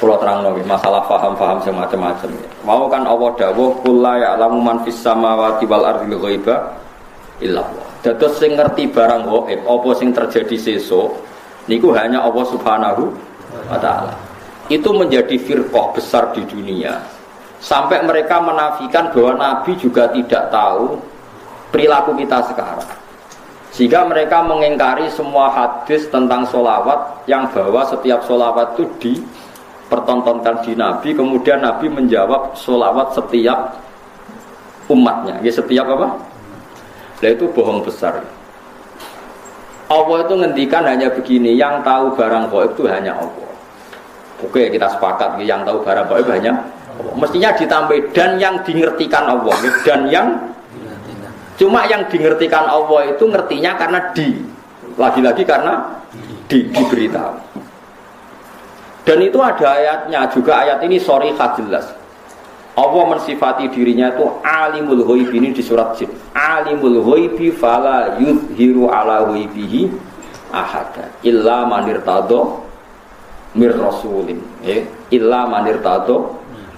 Kula terangno masalah paham-paham semacam-macam. Mau kan Allah dawuh qul la ya'lamu man fis samawati wal ardi ghaiba illa Allah. Dados sing ngerti barang gaib apa sing terjadi sesuk niku hanya Allah Subhanahu wa taala. Itu menjadi firqah besar di dunia. Sampai mereka menafikan bahwa Nabi juga tidak tahu perilaku kita sekarang. Sehingga mereka mengingkari semua hadis tentang sholawat yang bahwa setiap sholawat itu dipertontonkan di Nabi. Kemudian Nabi menjawab sholawat setiap umatnya. Ya, setiap apa? Nah, itu bohong besar. Allah itu ngendikan hanya begini, yang tahu barang gaib itu hanya Allah. Oke, kita sepakat yang tahu barang gaib hanya Allah. Mestinya ditambah dan yang dingertikan Allah. Dan yang cuma yang dingertikan Allah itu ngertinya karena lagi-lagi karena diberitahu. Dan itu ada ayatnya juga, ayat ini sharihah jelas. Allah mensifati dirinya itu alimul ghaib, ini di surat Jin. Alimul ghaibi fala yuzhiru ala ghaibihi ahada illa man irtada mir rasulin. Illa man irtada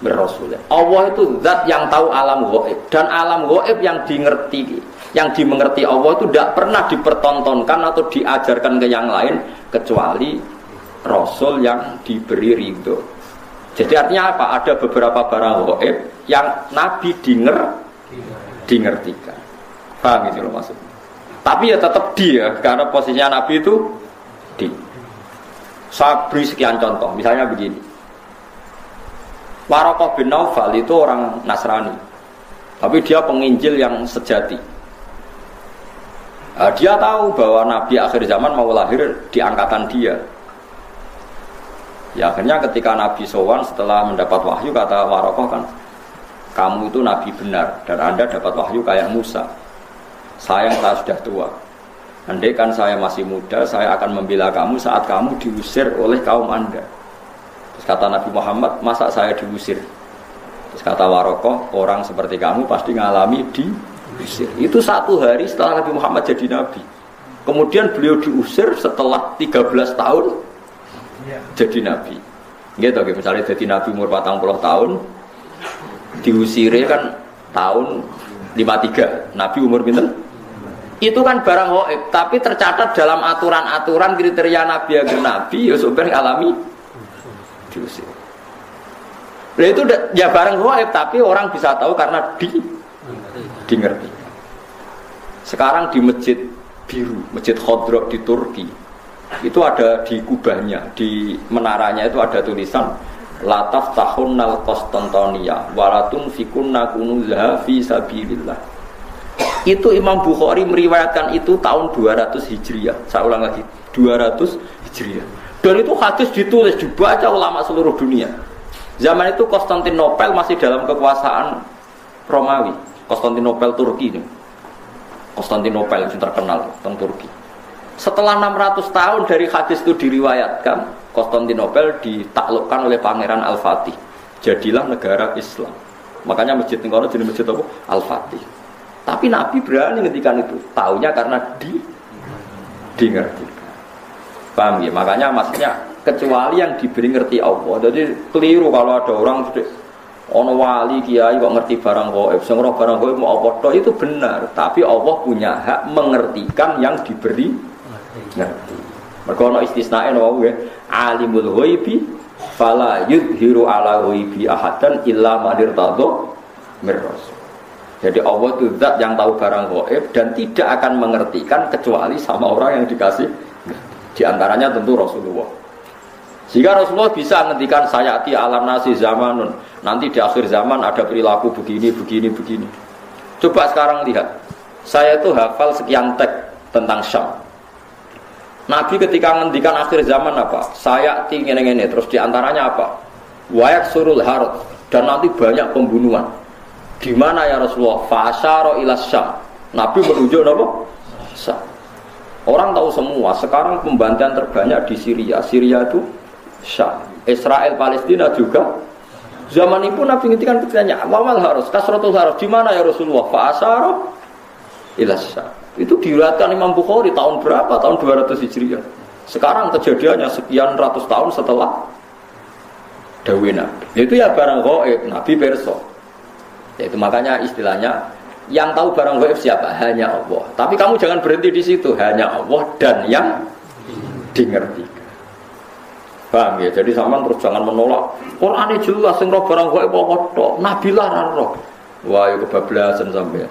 mir rasulin. Allah itu zat yang tahu alam ghaib, dan alam ghaib yang dimengerti Allah itu tidak pernah dipertontonkan atau diajarkan ke yang lain kecuali rasul yang diberi ridho. Jadi artinya apa? Ada beberapa barang gaib yang Nabi dingertikan. Paham itu loh maksudnya. Tapi ya tetap dia, karena posisinya Nabi itu di. Saya beri sekian contoh. Misalnya begini. Waraqah bin Naufal itu orang Nasrani, tapi dia penginjil yang sejati. Dia tahu bahwa Nabi akhir zaman mau lahir di angkatan dia. Ya akhirnya ketika Nabi sowan setelah mendapat wahyu, kata Waraqah kan, kamu itu Nabi benar dan Anda dapat wahyu kayak Musa. Sayang saya sudah tua. Andai kan saya masih muda, saya akan membela kamu saat kamu diusir oleh kaum Anda. Terus kata Nabi Muhammad, masa saya diusir? Terus kata Waraqah, orang seperti kamu pasti ngalami diusir. Itu 1 hari setelah Nabi Muhammad jadi Nabi. Kemudian beliau diusir setelah 13 tahun jadi Nabi. Gitu, misalnya jadi Nabi umur 40 tahun, diusire kan tahun 53. Nabi umur pinten? Itu kan barang gaib, tapi tercatat dalam aturan-aturan kriteria Nabi agar Nabi ya supaya alami diusir. Nah itu ya barang gaib, tapi orang bisa tahu karena dingerti. Sekarang di Masjid Biru, Masjid Khodro di Turki, itu ada di kubahnya, di menaranya itu ada tulisan lataf tahunnal Konstantinia walatun fikunna kunuzaha fi sabilillah. Itu Imam Bukhari meriwayatkan itu tahun 200 Hijriah. Saya ulang lagi, 200 Hijriah. Dan itu hadis ditulis, dibaca ulama seluruh dunia. Zaman itu Konstantinopel masih dalam kekuasaan Romawi. Konstantinopel Turki ini. Konstantinopel yang terkenal tentang Turki. Setelah 600 tahun dari hadis itu diriwayatkan, Konstantinopel ditaklukkan oleh Pangeran Al-Fatih. Jadilah negara Islam. Makanya masjid Nikono jadi masjid apa? Al-Fatih. Tapi Nabi berani ngendikan itu. Taunya karena dingerti. Paham ya? Makanya maksudnya kecuali yang diberi ngerti Allah. Jadi keliru kalau ada orang ono wali kiai kok ngerti barang gaib, sing ora barang gaib mau apa tok, itu benar. Tapi Allah punya hak mengertikan yang diberi ngerti. Mergo ana istisnae wae alimul ghaibi fala yudhiru ala ghaibi ahadan illa man irtadha mir rasul. Jadi Allah itu zat yang tahu barang gaib dan tidak akan mengertikan kecuali sama orang yang dikasih. Di antaranya tentu Rasulullah. Sehingga Rasulullah bisa ngendikan sayati alam nasi zamanun. Nanti di akhir zaman ada perilaku begini. Coba sekarang lihat. Saya itu hafal sekian teks tentang Syam. Nabi ketika ngendikan akhir zaman apa? Sayati ngene-ngene. Terus di antaranya apa? Wayak surul harut. Dan nanti banyak pembunuhan. Di mana ya Rasulullah? Fasyara ila Syam. Nabi menunjuk apa? Syam. Orang tahu semua. Sekarang pembantaian terbanyak di Syria. Syria itu Syam. Israel Palestina juga. Zaman itu Nabi ngintikan ketiganya. Wamal harus kasratul harus. Di mana ya Rasulullah? Fasyara ila Syam. Itu diriwayatkan Imam Bukhari tahun berapa? Tahun 200 Hijriah. Sekarang kejadiannya sekian ratus tahun setelah dawe Nabi. Itu ya barang gaib, Nabi perso. Yaitu makanya istilahnya yang tahu barang gaib siapa? Hanya Allah. Tapi kamu jangan berhenti di situ, hanya Allah dan yang dimengerti. Paham ya? Jadi sama terus jangan menolak. Qur'ane jelas sing roh barang gaib apa tok, Nabi lah ra roh. Wah, yo kebablasan sampean.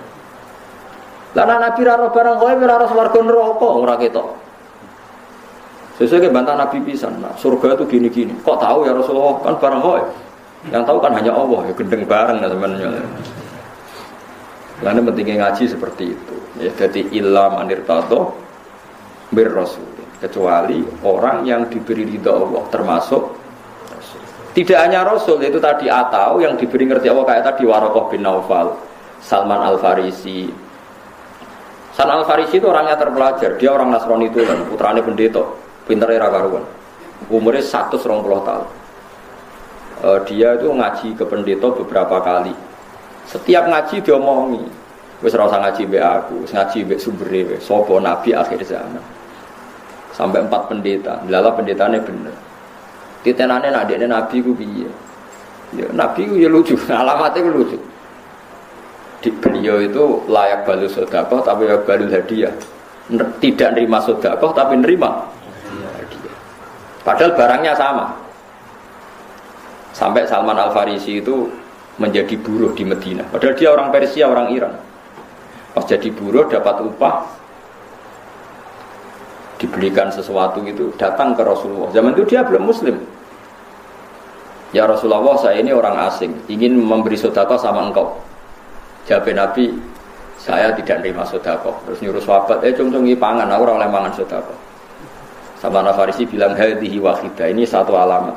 Lah Nabi ra roh barang gaib ora roh swarga neraka ora ketok. Sesuai ke bantah Nabi pisan. Nah, surga itu gini-gini. Kok tahu ya Rasulullah? Kan barang gaib. Yang tahu kan hanya Allah, ya gendeng bareng sebenarnya. Lalu pentingnya ngaji seperti itu. Ya, jadi illa manirtado bir rasul. Kecuali orang yang diberi ridha Allah, termasuk Rasul. Tidak hanya Rasul, itu tadi atau yang diberi ngerti Allah kayak tadi Waraqah bin Naufal, Salman Al-Farisi. Salman Al-Farisi itu orangnya terpelajar, dia orang Nasrani itu kan, putrane pendeta. Pinternya karuan, umurnya 120 tahun. Dia itu ngaji ke pendeta beberapa kali. Setiap ngaji dia omongi, wis ora usah ngaji mbek aku, ngaji mbek sumbere wis sapa nabi akhir zaman. Sampai 4 pendeta, lala pendetane bener. Titenane nak dekne nabi ku piye? Ya nabi ku ya lucu, alamatnya ku lucu. Di beliau itu layak balu sedekah tapi ya balu hadiah. Tidak nerima sedekah tapi nerima padahal barangnya sama. Sampai Salman Al-Farisi itu menjadi buruh di Madinah. Padahal dia orang Persia, orang Iran. Pas jadi buruh dapat upah, dibelikan sesuatu itu, datang ke Rasulullah. Zaman itu dia belum Muslim. Ya Rasulullah, saya ini orang asing, ingin memberi sedekah sama engkau. Jawab Nabi, saya tidak nerima sedekah. Terus nyuruh sahabat, cung-cungi pangan, aku ora oleh mangan sedekah. Salman Al-Farisi bilang hadhihi wahidah, ini satu alamat.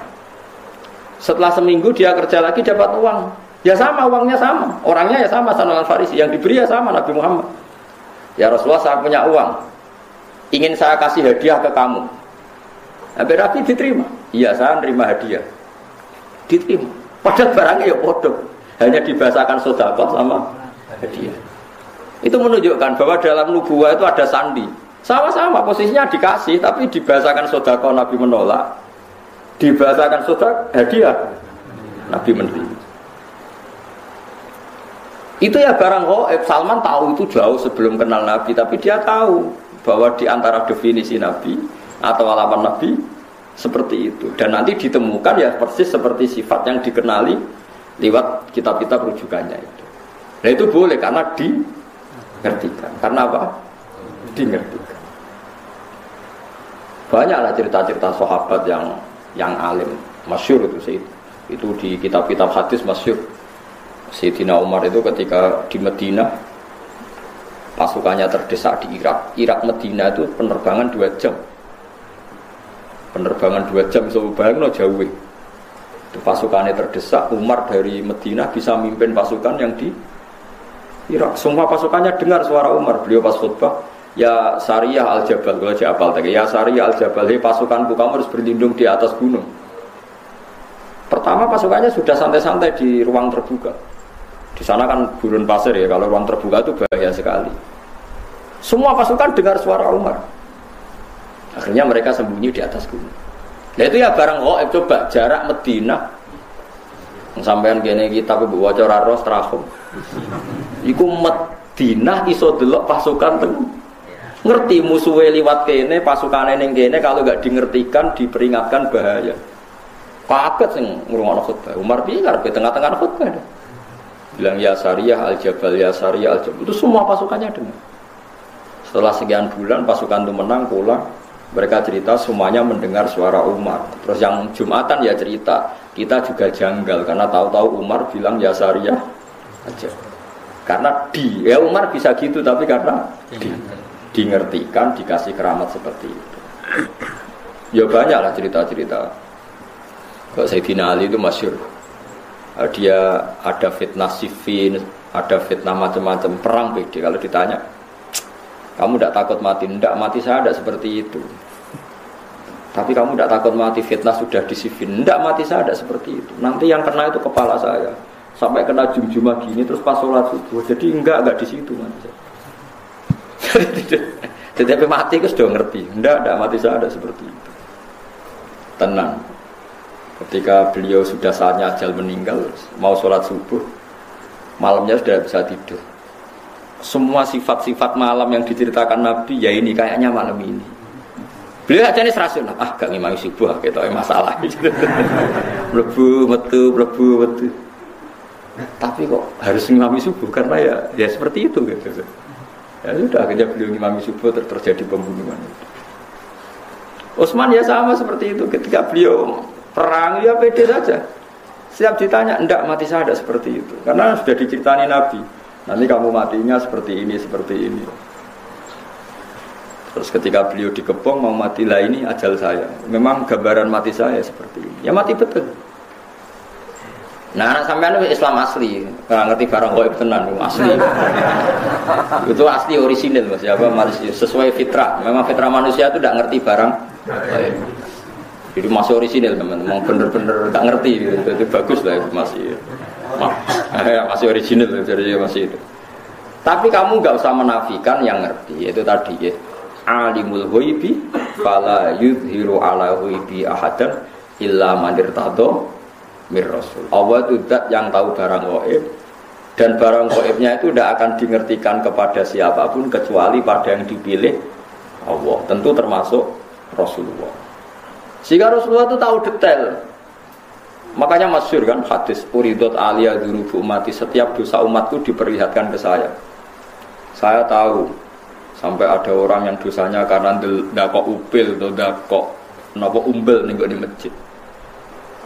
Setelah seminggu dia kerja lagi dapat uang. Ya sama, uangnya sama. Orangnya ya sama Salman Al-Farisi, yang diberi ya sama Nabi Muhammad. Ya Rasulullah, saya punya uang. Ingin saya kasih hadiah ke kamu. Nabi Nabi diterima. Iya, saya nerima hadiah. Diterima. Padahal barangnya ya bodoh. Hanya dibahasakan sedekah sama hadiah. Itu menunjukkan bahwa dalam nubuwah itu ada sandi. Sama-sama posisinya dikasih, tapi dibahasakan sedekah Nabi menolak, dibahasakan sedekah hadiah Nabi menerima. Itu ya barang gaib. Salman tahu itu jauh sebelum kenal Nabi, tapi dia tahu bahwa di antara definisi Nabi atau alamat Nabi seperti itu. Dan nanti ditemukan ya persis seperti sifat yang dikenali lewat kitab-kitab rujukannya itu. Nah itu boleh karena dimengertikan. Karena apa? Dimengertikan. Banyaklah cerita-cerita sahabat yang alim, masyhur itu di kitab-kitab hadis masyhur. Sayyidina Umar itu ketika di Madinah pasukannya terdesak di Irak Madinah itu penerbangan 2 jam. Penerbangan 2 jam bayangno jauh. Itu pasukannya terdesak, Umar dari Madinah bisa mimpin pasukan yang di Irak. Semua pasukannya dengar suara Umar. Beliau pas khutbah, ya Sariyah Al-Jabal, kalau jabal tadi, ya Sariyah Al-Jabal, hei pasukanku, kamu harus berlindung di atas gunung. Pertama pasukannya sudah santai-santai di ruang terbuka. Di sana kan gurun pasir ya, kalau ruang terbuka itu bahaya sekali. Semua pasukan dengar suara Umar. Akhirnya mereka sembunyi di atas gunung. Nah itu ya barang gaib. Coba jarak Madinah, sampean kene kitab ibu waca ora ros trahum. Iku Madinah iso delok pasukan teng. Ngerti musuhe liwat kene, pasukane ning kene, kalau enggak dingertikan, diperingatkan bahaya. Kaget sing ngrungokno khutbah. Umar piye karepe tengah-tengah khutbah. Bilang ya Sariyah Al-Jabal, ya Sariyah Al-Jabal. Itu semua pasukannya dengar. Setelah sekian bulan pasukan itu menang pulang, mereka cerita semuanya mendengar suara Umar. Terus yang Jumatan ya cerita, kita juga janggal karena tahu-tahu Umar bilang ya Sariyah aja. Karena ya Umar bisa gitu, tapi karena dingertikan, dikasih keramat seperti itu. Ya banyaklah cerita-cerita. Kalau Sayyidina Ali itu masyhur. Dia ada fitnah Siffin, ada fitnah macam-macam, perang beda. Kalau ditanya, kamu tidak takut mati? Tidak, mati saya tidak seperti itu. Tapi kamu tidak takut mati, fitnah sudah di Siffin? Tidak, mati saya tidak seperti itu. Nanti yang kena itu kepala saya. Sampai kena jum-jumah gini, terus pas sholat subuh. Jadi enggak di situ. Tetapi mati itu sudah ngerti. Tidak, mati saya ada seperti itu. Tenang. Ketika beliau sudah saatnya ajal meninggal, mau sholat subuh, malamnya sudah bisa tidur. Semua sifat-sifat malam yang diceritakan Nabi, ya ini kayaknya malam ini. Beliau aja nih serasul, gak ngimami subuh, gitu masalah. Mlebu metu. Tapi kok harus ngimami subuh karena ya seperti itu gitu. Ya sudah akhirnya beliau ngimami subuh terjadi pembunuhan. Utsman ya sama seperti itu, ketika beliau perang ya pede saja. Siap ditanya, enggak mati saya ada seperti itu. Karena sudah diceritani Nabi. Nanti kamu matinya seperti ini. Terus ketika beliau dikepung mau mati lah ini ajal saya. Memang gambaran mati saya seperti ini. Ya mati betul. Nah anak sampean itu Islam asli. Nggak ngerti barang gaib tenan asli. Itu asli orisinil Mas. Ya, sesuai fitrah. Memang fitrah manusia itu tidak ngerti barang gaib. Jadi masih orisinil teman-teman. Bener-bener nggak ngerti gitu. Itu bagus lah itu masih. Masih original jadi masih itu. Tapi kamu nggak usah menafikan yang ngerti. Itu tadi ya. Alimul ghaibi fala yudhiru ala ghaibi ahadan illa man irtadha mir rasul. Allah itu zat yang tahu barang gaib dan barang gaibnya itu tidak akan dimengertikan kepada siapapun kecuali pada yang dipilih Allah. Tentu termasuk Rasulullah. Sehingga Rasulullah itu tahu detail. Makanya masyhur kan hadis uridot aliyah dzunubu ummati, setiap dosa umatku diperlihatkan ke saya. Saya tahu sampai ada orang yang dosanya karena ndakok upil atau ndakok napa umbel ning di masjid.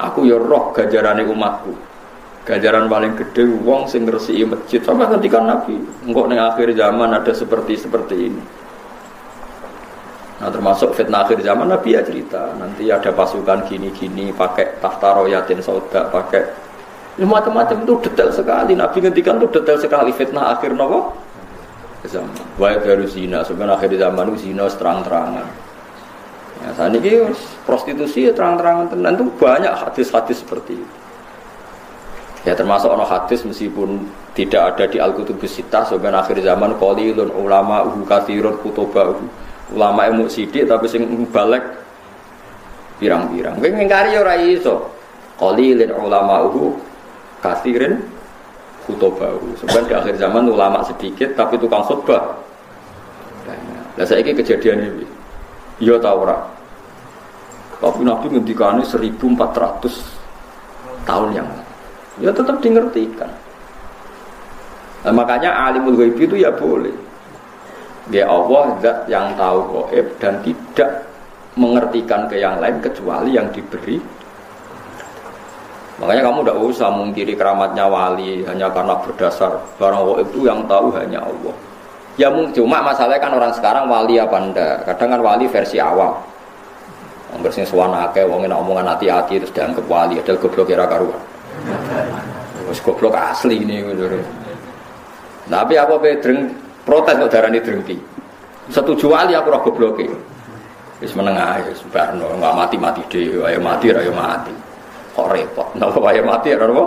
Aku ya roh ganjarane umatku. Ganjaran paling gede wong sing ngresiki masjid. Sampai ketika Nabi, engko ning akhir zaman ada seperti ini. Nah termasuk fitnah akhir zaman Nabi ya cerita nanti ada pasukan gini-gini pakai tahta royatin sauda pakai macam-macam itu detail sekali. Nabi ngendikan itu detail sekali fitnah akhir nopo zaman. Wae baru zina sebenarnya akhir zaman itu zina terang-terangan. Ya saat ini prostitusi ya terang-terangan tenan itu banyak hadis-hadis seperti itu. Ya termasuk ono hadis meskipun tidak ada di Al-Kutubus Sittah sebenarnya akhir zaman qalilun ulama katsirun kutuba. Ulama ilmu sidik tapi sing balik pirang-pirang. Kowe ngingkari ora iso. Qalilin ulama'uhu katsirin khutubahu. Sebenarnya di akhir zaman ulama sedikit tapi tukang khutbah. Lah saiki kejadian iki. Ya ta ora. Tapi Nabi ngendikane 1400 tahun yang lalu. Ya tetap dingertikan. Nah, makanya alimul ghaib itu ya boleh. Ya Allah zat yang tahu gaib dan tidak mengertikan ke yang lain kecuali yang diberi. Makanya kamu tidak usah mengkiri keramatnya wali hanya karena berdasar barang gaib itu yang tahu hanya Allah. Ya cuma masalahnya kan orang sekarang wali apa ndak. Kadang kan wali versi awam. Wong sing suwana akeh wong enak omongan hati-hati terus dianggap wali adalah goblok kira karuan. Wis goblok asli ini ngono. Tapi apa pedreng protes kok darani drengki. Setuju wali aku ora gobloke. Wis meneng ae wis barno enggak mati-mati dhewe, ayo mati ra yo mati. Kok repot. Napa wae mati ora apa?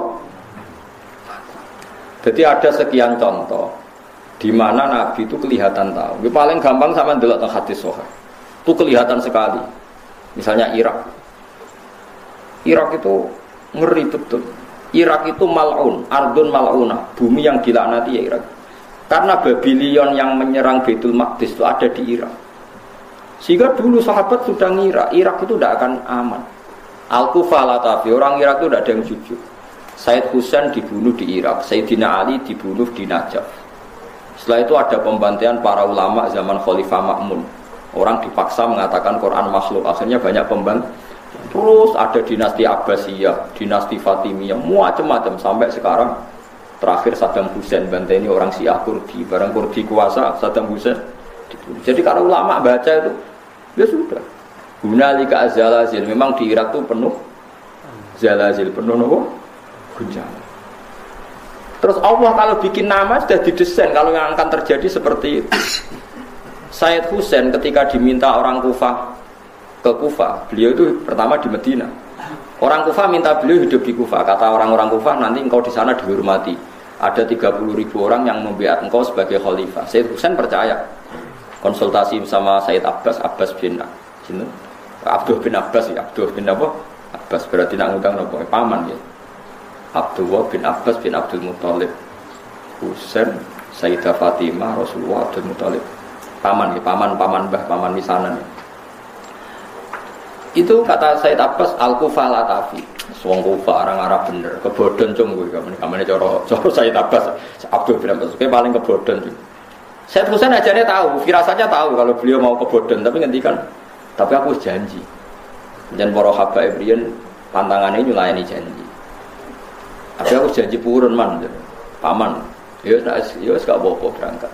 Jadi ada sekian contoh di mana Nabi itu kelihatan tahu. Yang paling gampang sama ndelok teng hadis sahih. Itu kelihatan sekali. Misalnya Irak. Irak itu ngeri betul. Irak itu mal'un, ardun mal'una, bumi yang dilaknati ya Irak. Karena Babylon yang menyerang Baitul Maqdis itu ada di Irak. Sehingga dulu sahabat sudah ngira Irak itu tidak akan aman. Al-Kufah Latafi, orang Irak itu tidak ada yang jujur. Said Husain dibunuh di Irak, Sayyidina Ali dibunuh di Najaf. Setelah itu ada pembantaian para ulama zaman Khalifah Ma'mun. Orang dipaksa mengatakan Quran makhluk, akhirnya banyak pembantaian. Terus ada dinasti Abbasiyah, dinasti Fatimiyah, macam-macam sampai sekarang. Terakhir Saddam Hussein bantai ini orang Syiah Kurdi, barang Kurdi kuasa Saddam Hussein dibunuh. Jadi kalau ulama baca itu, ya sudah. Hunalika az-zalazil, memang di Irak itu penuh zalazil, penuh nopo guncangan. Terus Allah kalau bikin nama sudah didesain kalau yang akan terjadi seperti itu. Said Husain ketika diminta orang Kufah ke Kufah, beliau itu pertama di Medina. Orang Kufah minta beliau hidup di Kufah. Kata orang-orang Kufah, nanti engkau di sana dihormati. Ada 30.000 orang yang membiat engkau sebagai khalifah. Said Husain percaya. Konsultasi sama Said Abbas bin Abdul bin Abbas ya, Abdul bin apa? Abbas berarti nak ngundang nopo paman ya. Abdullah bin Abbas bin Abdul Muthalib. Husain, Sayyidah Fatimah, Rasulullah, Abdul Muthalib. Paman ya, paman mbah, paman misanan ya. Itu kata Sayyid Abbas al-Kufa latafi. Wong Kufa orang Arab bener, kebodhon cung kowe kamane cara Sayyid Abbas, Abdul bin Abbas paling kebodhon cung. Sayyid Husain ajane tahu, firasatnya tahu kalau beliau mau kebodhon, tapi ngendikan, tapi aku janji. Dan para habaib riyen pantangannya nyulayani janji. Tapi aku janji purun man, paman. Ya wis gak apa-apa berangkat.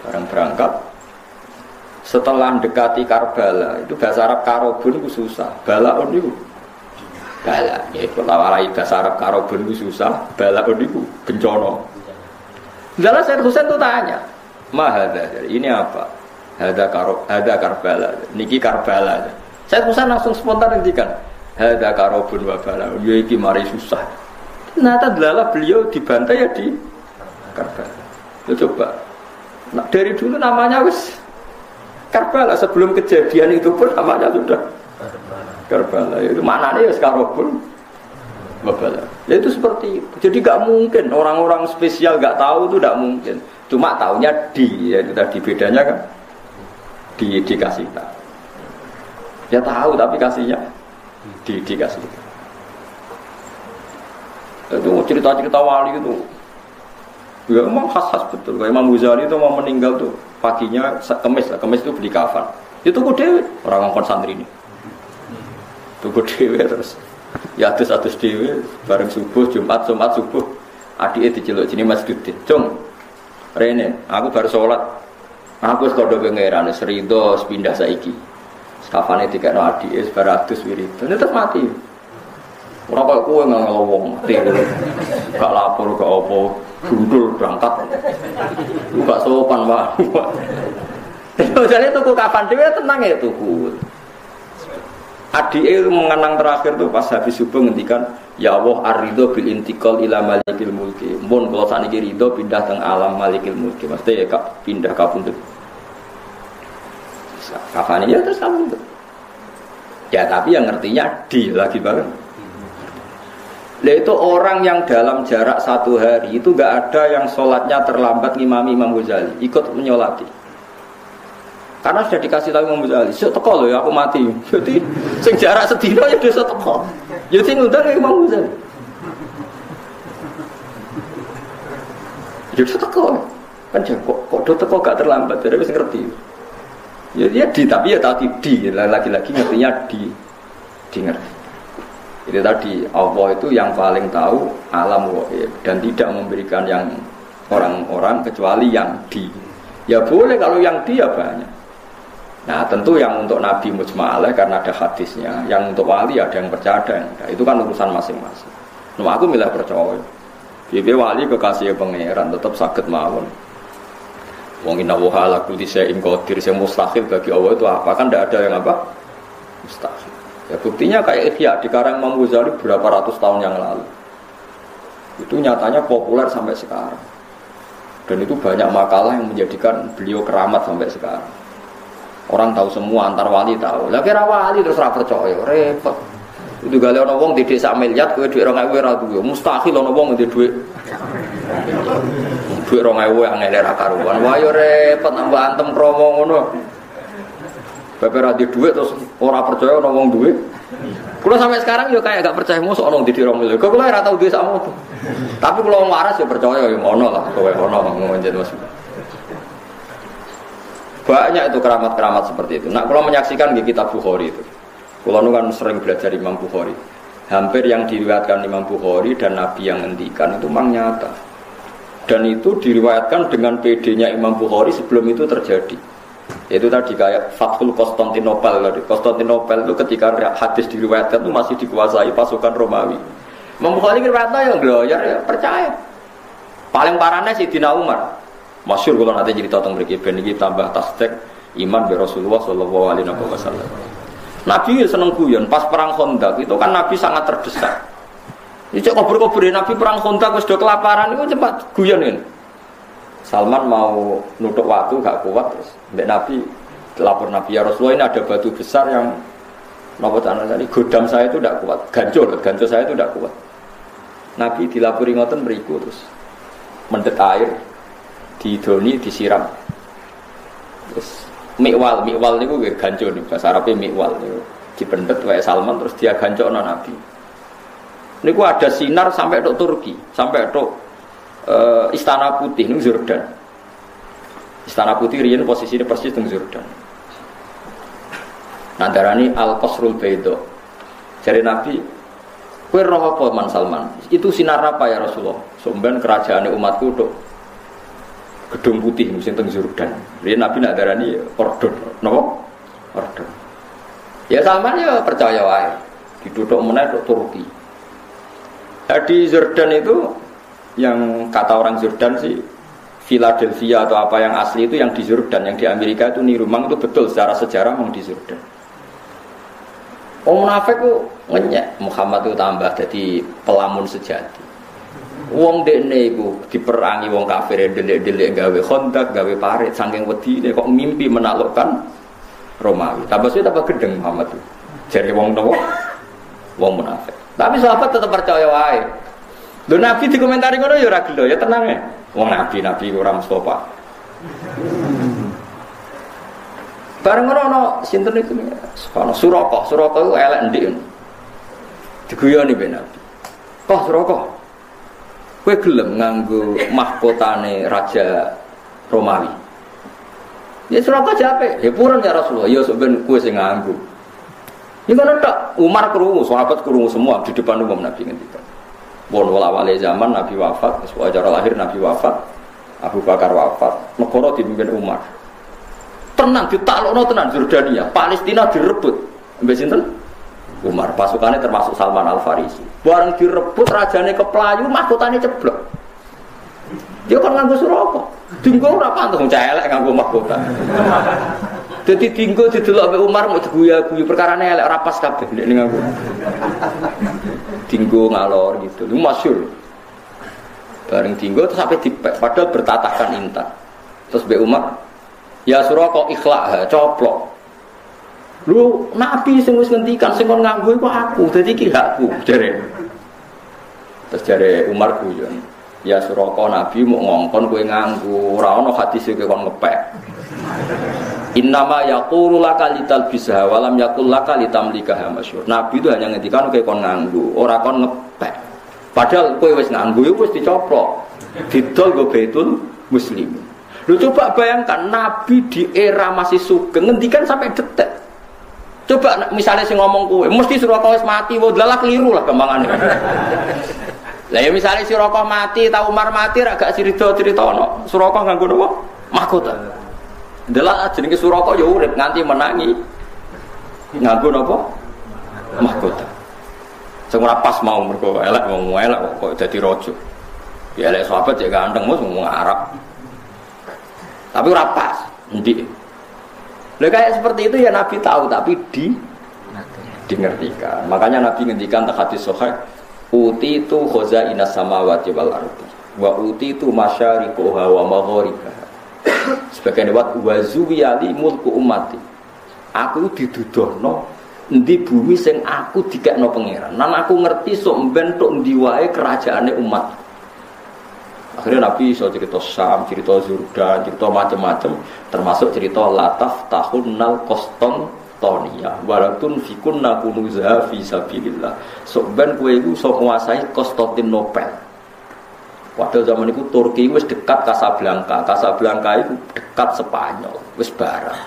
Bareng berangkat setelah mendekati Karbala, itu bahasa Arab karobun itu susah. Balaun itu bala, ya kalau walai bahasa Arab karobun itu susah. Balaun itu bencana. Lalu Sayyid Husain itu tanya, mahada, ini apa? Hada Karbala, niki Karbala. Sayyid Husain langsung spontan ngendikan, hada karobun wa balaun, ya iki mari susah. Ternyata adalah beliau dibantai ya di Karbala. Ya coba, nah, dari dulu namanya wis Karbala, sebelum kejadian itu pun namanya sudah Karbala. Itu maknanya ya sekarang Babala. Ya itu seperti itu. Jadi gak mungkin orang-orang spesial gak tahu itu gak mungkin. Cuma taunya ya itu tadi bedanya kan dikasih tahu. Ya tahu tapi kasihnya dikasih tahu. Itu cerita-cerita wali itu. Ya memang khas-khas betul. Kayak Imam Ghazali itu mau meninggal tuh paginya kemis itu beli kafan. Itu kok dewe orang ngongkon santri ini. Tuku dewe terus. Ya atus dewe bareng subuh Jumat subuh. Adike diceluk jenenge Mas Dudin. Cung. Rene, aku baru sholat. Aku wis kodho pangeran serido pindah saiki. Kafane dikekno adike sebaratus wiridan. Terus mati. Ora kok kowe ngelowong mati. Gak lapor gak apa. Gundul berangkat, buka sopan pak. Jadi tuku kapan dia tenang ya tuku. Adik mengenang terakhir tuh pas habis subuh ngendikan, ya Allah ar-ridho bil intiqal ila malikil mulki. Mun kalau saat ini ridho pindah teng alam malikil mulki, maksudnya ya pindah kapundut. Kapan ya terus kapundut. Ya tapi yang ngertinya di lagi bareng. Lah itu orang yang dalam jarak 1 hari itu gak ada yang sholatnya terlambat ngimami Imam Ghazali ikut menyolati. Karena sudah dikasih tahu Imam Ghazali, "Sok teko lho ya aku mati." Jadi sing jarak sedina ya desa teko. Ya sing ngundang Imam Ghazali. Ya teko. Kan kok do teko gak terlambat, jadi wis ngerti. Ya tapi ya tadi lagi-lagi ngertinya di ngerti. Itu tadi Allah itu yang paling tahu alam ghaib dan tidak memberikan yang orang-orang kecuali yang di. Ya boleh kalau yang di ya banyak. Nah tentu yang untuk Nabi mujma'alah karena ada hadisnya. Yang untuk wali ada yang percaya ada yang enggak. Itu kan urusan masing-masing. Nah aku milih percaya. Bibi wali kekasih pangeran tetap sakit mawon. Wong inna wa ala kulli syai'in qadir, yang mustahil bagi Allah itu apa? Kan tidak ada yang apa? Mustahil. Ya buktinya kayak Ihya di karang Imam Ghazali berapa ratus tahun yang lalu. Itu nyatanya populer sampai sekarang. Dan itu banyak makalah yang menjadikan beliau keramat sampai sekarang. Orang tahu semua, antar wali tahu. Lah kira wali terus ora percaya, repot. Itu gale ana wong di desa miliar kowe dhuwit 2000 ora duwe. Mustahil ana wong di dhuwit 2000 angel ora karuan. Wah yo repot nambah antem kromo ngono. Bapak radhi duit terus orang percaya orang wong duit. Kalau sampai sekarang yo kayak gak percaya musuh orang di dirong itu. Kalau ora tahu duit sama itu. Tapi kalau waras ya percaya yo ono lah. Kowe ono menjen Mas. Banyak itu keramat-keramat seperti itu. Nah, kalau menyaksikan di kitab Bukhari itu. Kalau nu kan sering belajar Imam Bukhari. Hampir yang diriwayatkan Imam Bukhari dan Nabi yang ngendikan itu memang nyata. Dan itu diriwayatkan dengan PD-nya Imam Bukhari sebelum itu terjadi. Itu tadi kayak Fathul Konstantinopel. Konstantinopel itu ketika hadis diriwayatkan itu masih dikuasai pasukan Romawi. Imam Bukhari riwayatnya yang gloyer ya percaya. Paling parahnya Sayyidina Umar. Masyhur kalau nanti cerita tentang mriki ben iki tambah tasdik iman bi Rasulullah sallallahu alaihi wasallam. Nabi seneng guyon pas perang Khandaq itu kan Nabi sangat terdesak. Iki kober-kober Nabi perang Khandaq wis do kelaparan itu cepat guyon ini. Salman mau nutuk waktu gak kuat terus mbek Nabi lapor Nabi ya Rasulullah ini ada batu besar yang Napa tadi godam saya itu tidak kuat, ganco saya itu tidak kuat. Nabi dilapori ngoten mriku terus mendet air didoni disiram. Terus mikwal niku nggih ganco niku bahasa Arabe mikwal niku dipendet wae Salman terus dia gancokno Nabi. Niku ada sinar sampai tok Turki, sampai tok Istana Putih ning Jordan. Istana Putih riyen posisine persis ning Jordan. Nandarani Al-Qasrul Baida. Jare Nabi, kowe roh apa Man Salman? Itu sinar apa ya Rasulullah? Somben kerajaan umatku tok Gedung Putih sing teng Jordan. Riyen Nabi nak darani ordon, napa? Ordon. Ya Salman ya percaya wae. Diduduk meneh tok Turki. Di Jordan itu yang kata orang Jordan sih Philadelphia atau apa yang asli itu yang di Jordan, yang di Amerika itu niru. Memang itu betul secara sejarah memang di Jordan. Wong munafik ku ngenyek Muhammad itu tambah jadi pelamun sejati. Wong dekne iku diperangi wong kafir delik-delik gawe kontak, gawe parit saking wedine kok mimpi menaklukkan Romawi. Tambah suwe tambah gedeng Muhammad itu. Jare wong nopo? Wong munafik. Tapi sahabat tetap percaya wae. Lho Nabi dikomentari ngono ya ora gelo, ya tenang ya. Wong nabi ora Mustafa. Bareng ngono sinten itu ana Suraka itu elek ndik. Diguyoni ben Nabi. Kok Suraka? Kowe gelem nganggo mahkotane raja Romawi. Ya Suraka jape, ya purun ya Rasulullah, ya sok ben kowe sing nganggo. Ya ngono tok, Umar krungu, sahabat krungu semua di depan umum Nabi ngendikan. Bon wala-wale zaman Nabi wafat, sewajar lahir Nabi wafat, Abu Bakar wafat, negara dipimpin Umar. Tenang ditaklukno tenan Jordania, Palestina direbut. Mbek sinten? Umar, pasukannya termasuk Salman Al-Farisi. Bareng direbut rajane keplayu, mahkotane ceblok. Dia kan nganggo Suraka. Dinggo ora pantun celek nganggo mahkota. Dadi dinggo didelok mbek Umar mau diguyu-guyu perkarane elek ora pas kabeh nek nganggo. Dinggo ngalor gitu. Itu masyhur. Bareng dinggo terus sampai dipek padahal bertatakan intan. Terus mbek Umar, ya Suraka ikhlak, coplok. Lu Nabi sing wis ngendikan sing kon nganggo iku aku, dadi iki hakku jare. Terus jare Umar guyon. Ya Suraka Nabi mau ngongkon kowe nganggo, ora ana hadis kowe kon ngepek. Innama yaqulu laka litalbisha wa lam yaqul laka litamlikaha masyhur. Nabi itu hanya ngendikan kowe kon nganggo, ora kon ngepek. Padahal kowe wis nganggo iku wis dicoplok. Didol go Baitul Muslimin. Lu coba bayangkan Nabi di era masih sugeng ngendikan sampai detik. Coba misalnya sing ngomong kowe, mesti Suraka wis mati, wae dalah keliru lah kembangane. Lah ya misalnya Suraka mati, ta Umar mati ra gak cerita-ceritono. Suraka nganggo napa? Mahkota. Dalah jenenge Suraka ya urip nganti menangi. Nganggo napa? Mahkota. Sing ora pas mau mergo elek wong elek kok dadi raja. Ya elek sahabat ya ganteng mos ngomong Arab. Tapi ora pas, ndik. Lah kayak seperti itu ya Nabi tahu tapi dingertikan. Makanya Nabi ngendikan tak hadis sahih, utitu khazainas samawati wal ardi wa utitu masyariqaha wa magharibaha. Sebagian lewat wa zuwiyali mulku ummati. Aku didudohno endi bumi sing aku dikekno pangeran. Nan aku ngerti sok mbentuk endi wae kerajaane umat. Akhirnya Nabi bisa cerita Syam, cerita Jordan, cerita macam-macam, termasuk cerita Lataf Tahunnal Konstantonia. Walatun fikunna kunuzaha fi sabilillah. Soben kowe iku iso nguasai Konstantinopel. Padahal zaman itu Turki wis dekat Casablanca. Casablanca itu dekat Spanyol, wis barang.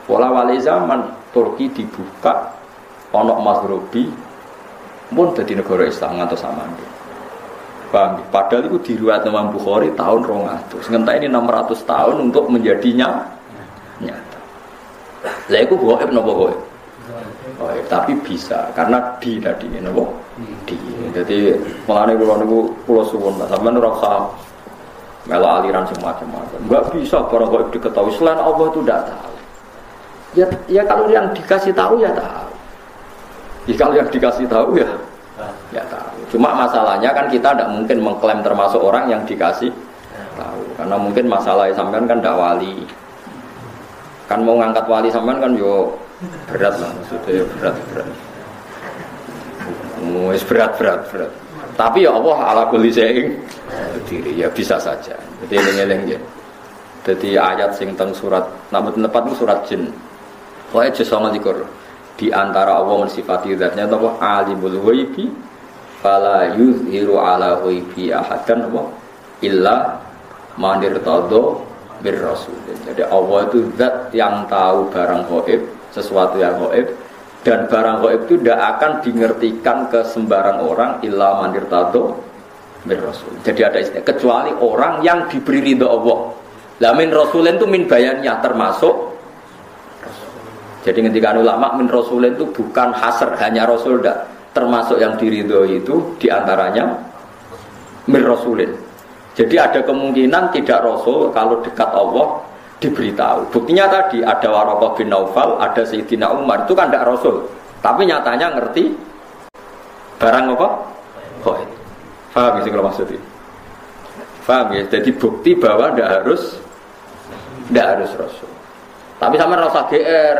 Wala-wali zaman Turki dibuka ana Maghribi pun dadi negara Islam ngantos samangke. Padahal itu diriwayat Imam Bukhari tahun 200. Ngenteni 600 tahun untuk menjadinya nyata. Lah iku gaib napa gaib? Gaib, tapi bisa karena di tadi napa? Di. Jadi mulane kula niku kula suwun sampeyan ora usah melo aliran semacam-macam. Enggak bisa barang gaib diketahui selain Allah itu tidak tahu. Ya kalau yang dikasih tahu ya tahu. Ya kalau yang dikasih tahu ya tahu. Cuma masalahnya kan kita tidak mungkin mengklaim termasuk orang yang dikasih tahu. Karena mungkin masalah sampean kan tidak wali. Kan mau ngangkat wali sampean kan yo berat lah maksudnya berat. Berat. Tapi ya Allah ala kulli syai'in diri ya bisa saja. Jadi eling-eling ya. Jadi ayat sing teng surat nak tepat itu surat Jin. Wae jasa nglikur di antara Allah mensifati zatnya apa alimul ghaibi fala yuzhiru ala ghaibi ahadan apa illa man irtadha bir rasul. Jadi Allah itu zat yang tahu barang gaib, sesuatu yang gaib, dan barang gaib itu tidak akan dimengertikan ke sembarang orang illa man irtadha bir rasul. Jadi ada istilah kecuali orang yang diberi ridha Allah. Lah min rasulin itu min bayannya termasuk. Jadi ketika ulama min rasulin itu bukan hasr hanya rasul dah, termasuk yang diridhoi itu diantaranya min rasulin. Jadi ada kemungkinan tidak rasul kalau dekat Allah diberitahu. Buktinya tadi ada Waraqah bin Naufal, ada Sayyidina Umar itu kan tidak rasul, tapi nyatanya ngerti barang apa? Gaib. Paham sih kalau maksudnya? Paham ya? Jadi bukti bahwa tidak harus rasul. Tapi sama rasa GR.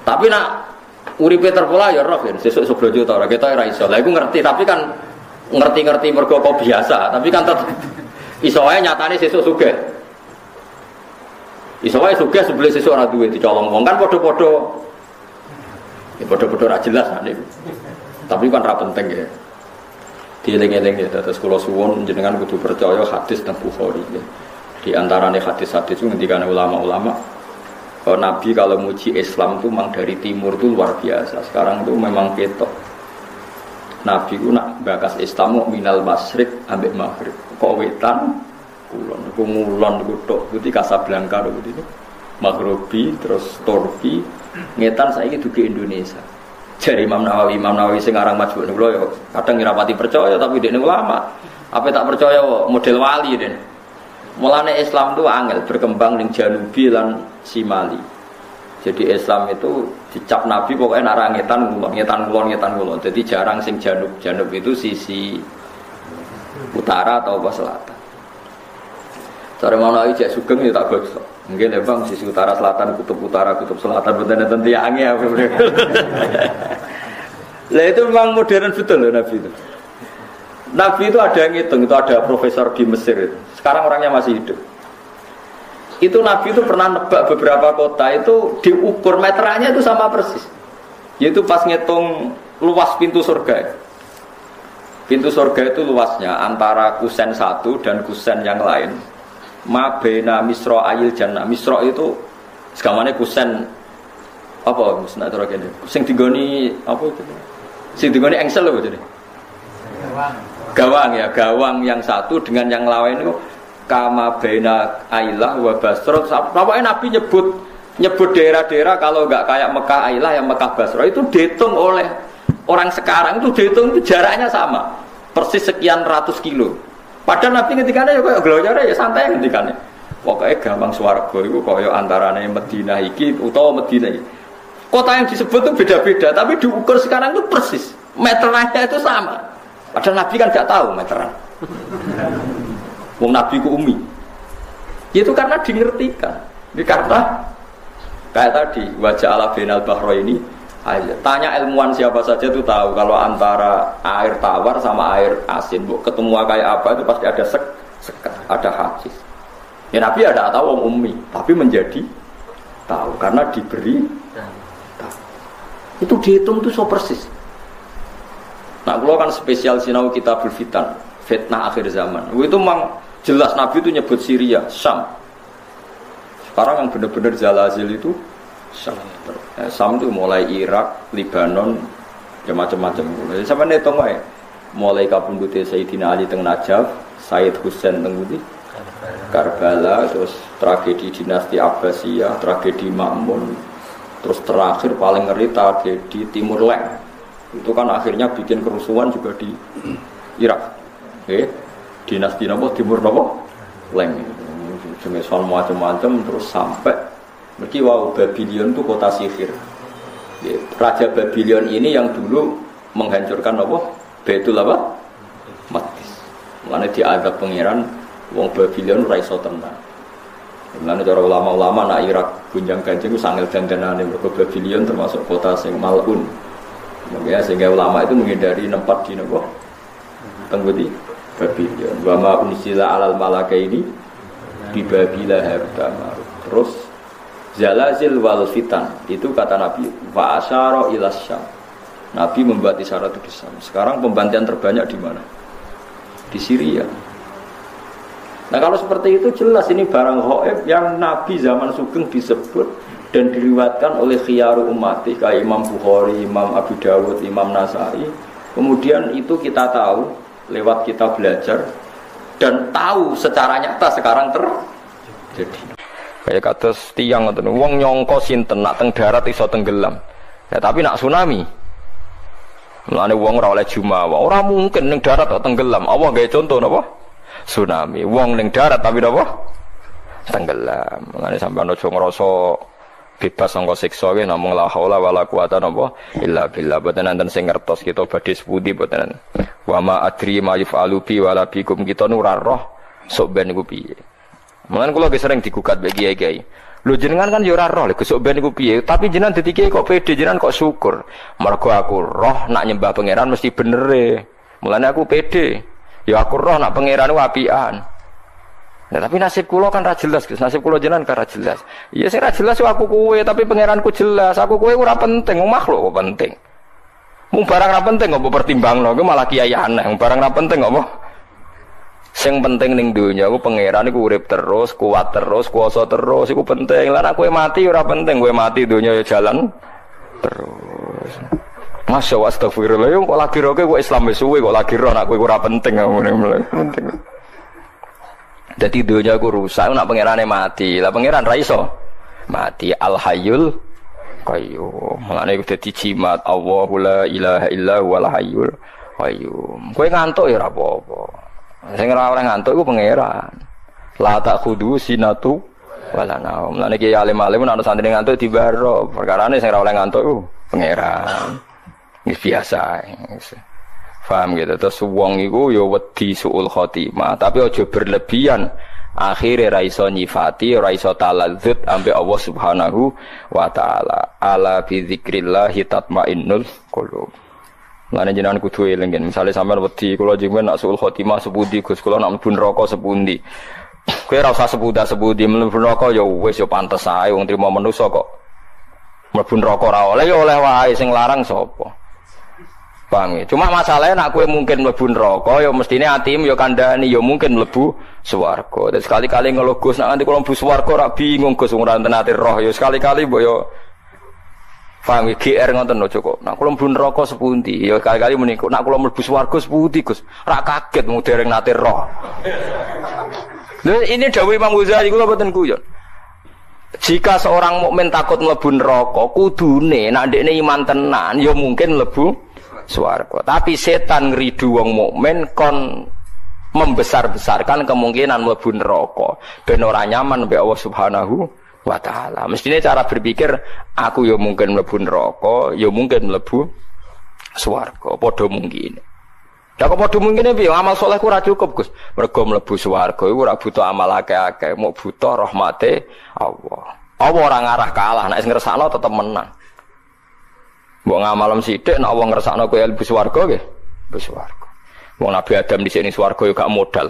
Tapi nak uripe terpola ya roh kan sesuk seblojo ta ora ketok ora iso. Lah iku ngerti tapi kan ngerti mergo kok biasa, tapi kan tetep iso wae nyatane sesuk sugih. Iso wae sugih sebelum sesuk ora duwe dicolong wong kan padha-padha. Ya padha-padha ora jelas nek. Tapi kan ra penting ya. Dieling-eling ya terus kula suwun jenengan kudu percaya hadis teng Bukhari ya. Di antarane hadis-hadis itu ngendikane ulama-ulama Nabi kalau muji Islam itu memang dari timur itu luar biasa. Sekarang itu memang ketok. Nabi itu nak bakas Islam mau minal masyrik ambek maghrib. Kok wetan kulon, ku ngulon ku tok. Itu Casablanca itu. Maghribi terus Turki, ngetan saiki dugi Indonesia. Jari Imam Nawawi sing aran Majmu' niku ya kadang ngrapati percaya tapi dekne ulama. Apa tak percaya model wali den. Mulane Islam itu angel berkembang ning Janubi lan Simali. Jadi Islam itu dicap Nabi pokoknya nak ngetan kulon. Jadi jarang sing janub itu sisi utara atau apa selatan. Cara mau lagi cek sugeng ya tak bagus. Mungkin ya bang sisi utara selatan kutub selatan bener-bener tiangnya. Lah itu memang modern betul loh Nabi itu. Nabi itu ada yang ngitung, itu ada profesor di Mesir itu. Sekarang orangnya masih hidup. Itu Nabi itu pernah nebak beberapa kota itu diukur meterannya itu sama persis. Yaitu pas ngitung luas pintu surga. Pintu surga itu luasnya antara kusen satu dan kusen yang lain. Ma baina misra ayil jannah. Misra itu segamane kusen apa musnah terus kene. Sing digoni apa itu? Sing digoni engsel lho jadi. Gawang yang satu dengan yang lain itu kama baina Ailah wa Basra. Pokoknya Nabi nyebut daerah-daerah kalau enggak kayak Mekah Ailah yang Mekah Basra itu dihitung oleh orang sekarang itu dihitung itu jaraknya sama. Persis sekian ratus kilo. Padahal Nabi ketikane ya koyo glojare ya santai ketikane. Pokoke gampang swarga iku koyo antarane Madinah iki utawa Madinah iki. Kota yang disebut itu beda-beda tapi diukur sekarang itu persis. Meterannya itu sama. Padahal Nabi kan tidak tahu meteran. Wong Nabi ku umi. Itu karena dingertikan. Dikata kayak tadi wajah ala binal bahro ini. Tanya ilmuwan siapa saja itu tahu kalau antara air tawar sama air asin, ketemu kayak apa itu pasti ada sekat, ada hadis. Ya Nabi ada tahu wong umi, tapi menjadi tahu karena diberi tahu. Itu dihitung itu so persis. Nah, kalau kan spesial sinau kitabul fitan, fitnah akhir zaman. Itu memang jelas Nabi itu nyebut Syria, Syam. Sekarang yang benar-benar zalazil itu Syam. Syam itu mulai Irak, Libanon, ya macam-macam. Sampai netung wae. Mulai kapundute Sayyidina Ali teng Najaf, Sayyid Husain teng Karbala, terus tragedi dinasti Abbasiyah, tragedi Ma'mun, terus terakhir paling ngeri tragedi Timur Leng. Itu kan akhirnya bikin kerusuhan juga di Irak. Dinasti napa Timur napa Leng. Jenis macam-macam terus sampai mergi wau Babylon itu kota sihir. Raja Babylon ini yang dulu menghancurkan apa? Baitul apa? Maqdis. Mulane diazab pangeran wong Babylon ora iso tenang. Mulane cara ulama-ulama nak Irak gunjang ganjing sangel dandanane mergo Babylon termasuk kota sing malun. Makanya sehingga ulama itu menghindari nempat di nopo tenggudi Babylon. Wa ma unsila alal malakaini bi Babila harutama. Terus zalazil wal fitan itu kata Nabi wa asyara ila syam. Nabi membuat isyarat ke Syam. Sekarang pembantian terbanyak di mana? Di Syria. Nah kalau seperti itu jelas ini barang ghaib yang Nabi zaman Sugeng disebut dan diriwayatkan oleh khiyaru ummati kayak Imam Bukhari, Imam Abu Dawud, Imam Nasai. Kemudian itu kita tahu lewat kita belajar dan tahu secara nyata sekarang terjadi. Kayak kata tiang ngoten, wong nyongko sinten nak teng darat iso tenggelam. Ya tapi nak tsunami. Mulane wong ora oleh jumawa. Ora mungkin ning darat kok tenggelam. Allah gawe contoh napa? Tsunami. Wong ning darat tapi napa? Tenggelam. Mulane sampean aja ngrasa bebas sangka siksa nggih namung la haula wala quwata napa illa billah. Boten enten sing ngertos kita badhe sepundi boten. Wa ma adri ma yafalu bi wala bikum kita nu ora roh sok ben niku piye. Mulane kula sering digugat mbek kiai-kiai. Lho jenengan kan ya ora roh lho sok ben niku piye, tapi jenengan dadi kiai kok pede, jenengan kok syukur. Mergo aku roh nak nyembah pangeran mesti bener e. Mulane aku pede. Ya aku roh nak pangeran ku apian. Nah, tapi nasib kula kan ra jelas, Gus. Nasib kula jenengan kan ra jelas. Iya sing ra jelas aku kowe, tapi pangeranku jelas. Aku kowe ora penting, wong makhluk kok penting. Mung barang ra penting kok pertimbangno, ku malah kiai aneh. Mung barang ra penting kok apa? Sing penting ning donya ku pangeran iku urip terus, kuat terus, kuasa terus, iku penting. Lah nek kowe mati ora penting, kowe mati donya ya jalan terus. Masya Allah, astagfirullah, kok lagi roh kok Islam wis suwe kok lagi roh nak kowe ora penting ngene penting. Dadi donya ku rusak nak pangerane mati. Lah pangeran ra iso mati Al Hayyul Qayyum. Mulane iku dadi jimat Allahu la ilaha illa huwal hayyul qayyum. Kowe ngantuk ya ora apa-apa. Sing ora oleh ngantuk iku pangeran. La ta'khudhu sinatu wala naum. Mulane ki alim-alim nek ana santri ngantuk dibaro. Perkarane sing ora oleh ngantuk iku pangeran. Ini biasa, paham gitu. Terus wong iku ya wedi suul khotimah, tapi aja berlebihan. Akhire ra iso nyifati, ra iso taladzut ambek Allah Subhanahu wa taala. Ala bi dzikrillah tatmainnul qulub. Lan jenengan kudu eling, misale sampean wedi kula jenengan nak suul khotimah sepundi Gus, kula nak mlebu neraka sepundi. Kowe ora usah sepuda-sepudi mlebu neraka ya wis ya pantes ae wong trimo manusa kok. Mlebu neraka ora oleh ya oleh wae sing larang sapa? Paham ya? Cuma masalahnya nak kowe mungkin mlebu neraka ya mestine atimu ya kandhani ya mungkin mlebu swarga. Terus sekali-kali ngeluh Gus nak nganti kula mlebu swarga ora bingung Gus ora enten ati roh ya sekali-kali mbok ya paham ya GR ngoten lho kok. Nak kula mlebu neraka sepundi ya kali-kali muni kok nak kula mlebu swarga sepundi Gus. Ora kaget mung dereng nate roh. Lha ini dawuh Imam Ghazali kula boten guyon. Jika seorang mukmin takut mlebu neraka kudune nak ndekne iman tenan ya mungkin mlebu swarga. Tapi setan ngridu wong mukmin kon membesar-besarkan kemungkinan mlebu neraka ben ora nyaman mbek Allah Subhanahu wa taala. Mestine cara berpikir aku ya mungkin mlebu neraka, ya mungkin mlebu swarga, padha mungkin. Lah kok padha mungkin piye amal saleh ku ora cukup, Gus. Mergo mlebu swarga iku ora butuh amal akeh-akeh, mung butuh rahmate Allah. Allah ora ngarah kalah, nek sing ngersakno tetep menang. Mbok ngamalem sithik nek wong ngersakno kowe mlebu swarga nggih, mlebu swarga. Wong Nabi Adam dhisik ning swarga yo gak modal.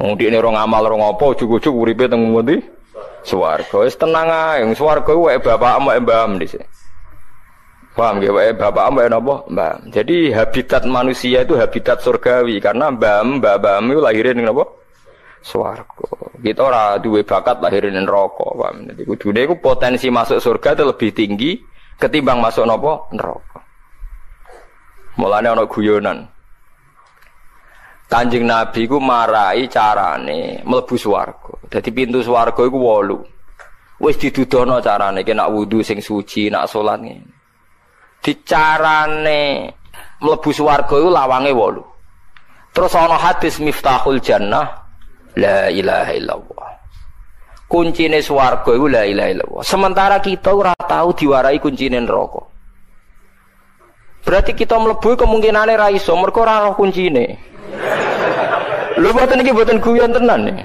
Wong dikne ora ngamal ora ngopo, ujug-ujug uripe teng ngendi? Swarga. Wis tenang ae, swarga ku wae bapakmu wae mbahmu dhisik. Paham nggih wae bapakmu wae napa? Mbah. Jadi habitat manusia itu habitat surgawi karena mbah-mbahmu lahir ning napa? Swarga. Kita ora duwe bakat lahir ning neraka, paham. Jadi kudune iku potensi masuk surga itu lebih tinggi ketimbang masuk napa neraka. Mulane ana guyonan. Kanjeng Nabi ku marai carane mlebu swarga. Dadi pintu swarga iku 8. Wis didudono carane nek nak wudu sing suci, nak salat ngene. Dicarane mlebu swarga iku lawange 8. Terus ana hadis Miftahul Jannah la ilaha illallah. Kuncine swarga iku la ilaha illallah. Sementara kita ora tahu diwarai kuncine neraka. Berarti kita mlebu kemungkinane ra iso mergo ora roh kuncine. Lho boten iki boten guyon tenan nih.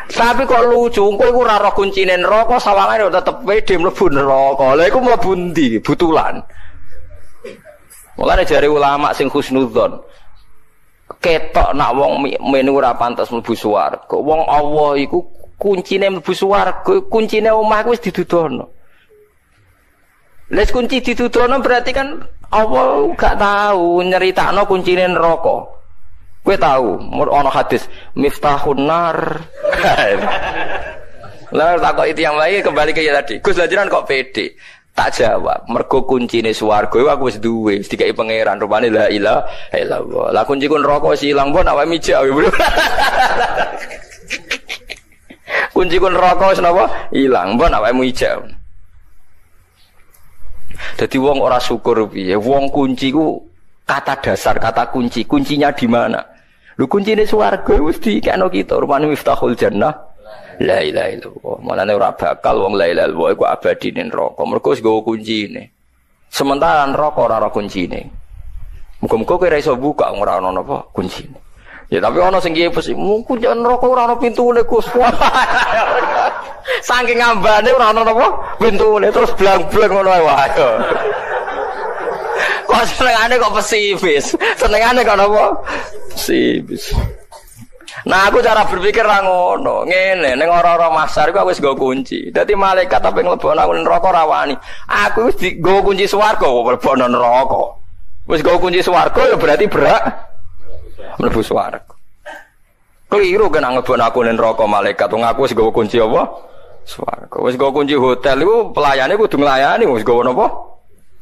Tapi kok lucu, kowe iku ora roh kuncine neraka, sawangane tetep pede mlebu neraka. Lha iku mlebu ndi? Butulan. Mulane jare ulama sing husnudzon. Ketok nak wong mene ora pantes mlebu swarga. Wong Allah iku kuncine mlebu swarga, kuncine omah iku wis didudono. Les kunci didudono berarti kan Allah gak tahu nyeritakno kuncine neraka. Kowe tahu, ana hadis miftahun nar. Lah takok itu yang lain kembali ke tadi. Gus lanjuran kok pede? Tak jawab, mergo kuncine swarga iku aku wis duwe, wis dikai pangeran, rupane la ilaha illallah. Lah kunci ku neraka wis ilang pun awake mijak. Kunci ku neraka wis napa? Ilang pun awake mijak. Dadi wong ora syukur piye? Wong kunci ku kata dasar, kata kunci. Kuncinya di mana? Lho kuncine swarga wis dikekno kita, rupane miftahul jannah. La ilaha illallah. Malane ora bakal wong la ilaha illallah iku abadi ning neraka. Mergo wis nggawa kuncine. Sementara neraka ora ana kuncine. Muga-muga kowe ora iso buka ora ana napa kuncine. Ya tapi ana sing kiye kunci neraka ora ana pintune Gus. Saking ambane ora ana napa pintune terus blang-blang ngono wae. Kok senengane kok pesimis. Senengane kok napa? Pesimis. Nah aku cara berpikir ra ngono. Ngene ning ora-ora masar iku aku wis nggo kunci. Dadi malaikat tapi nglebokno aku neraka ra wani. Aku wis nggo kunci swarga kok mlebokno neraka. Wis nggo kunci swarga ya berarti berak mlebu swarga. Keliru kan nglebokno aku ning neraka malaikat. Wong aku wis nggo kunci apa? Swarga. Wis nggo kunci hotel iku pelayane kudu nglayani wis nggo napa?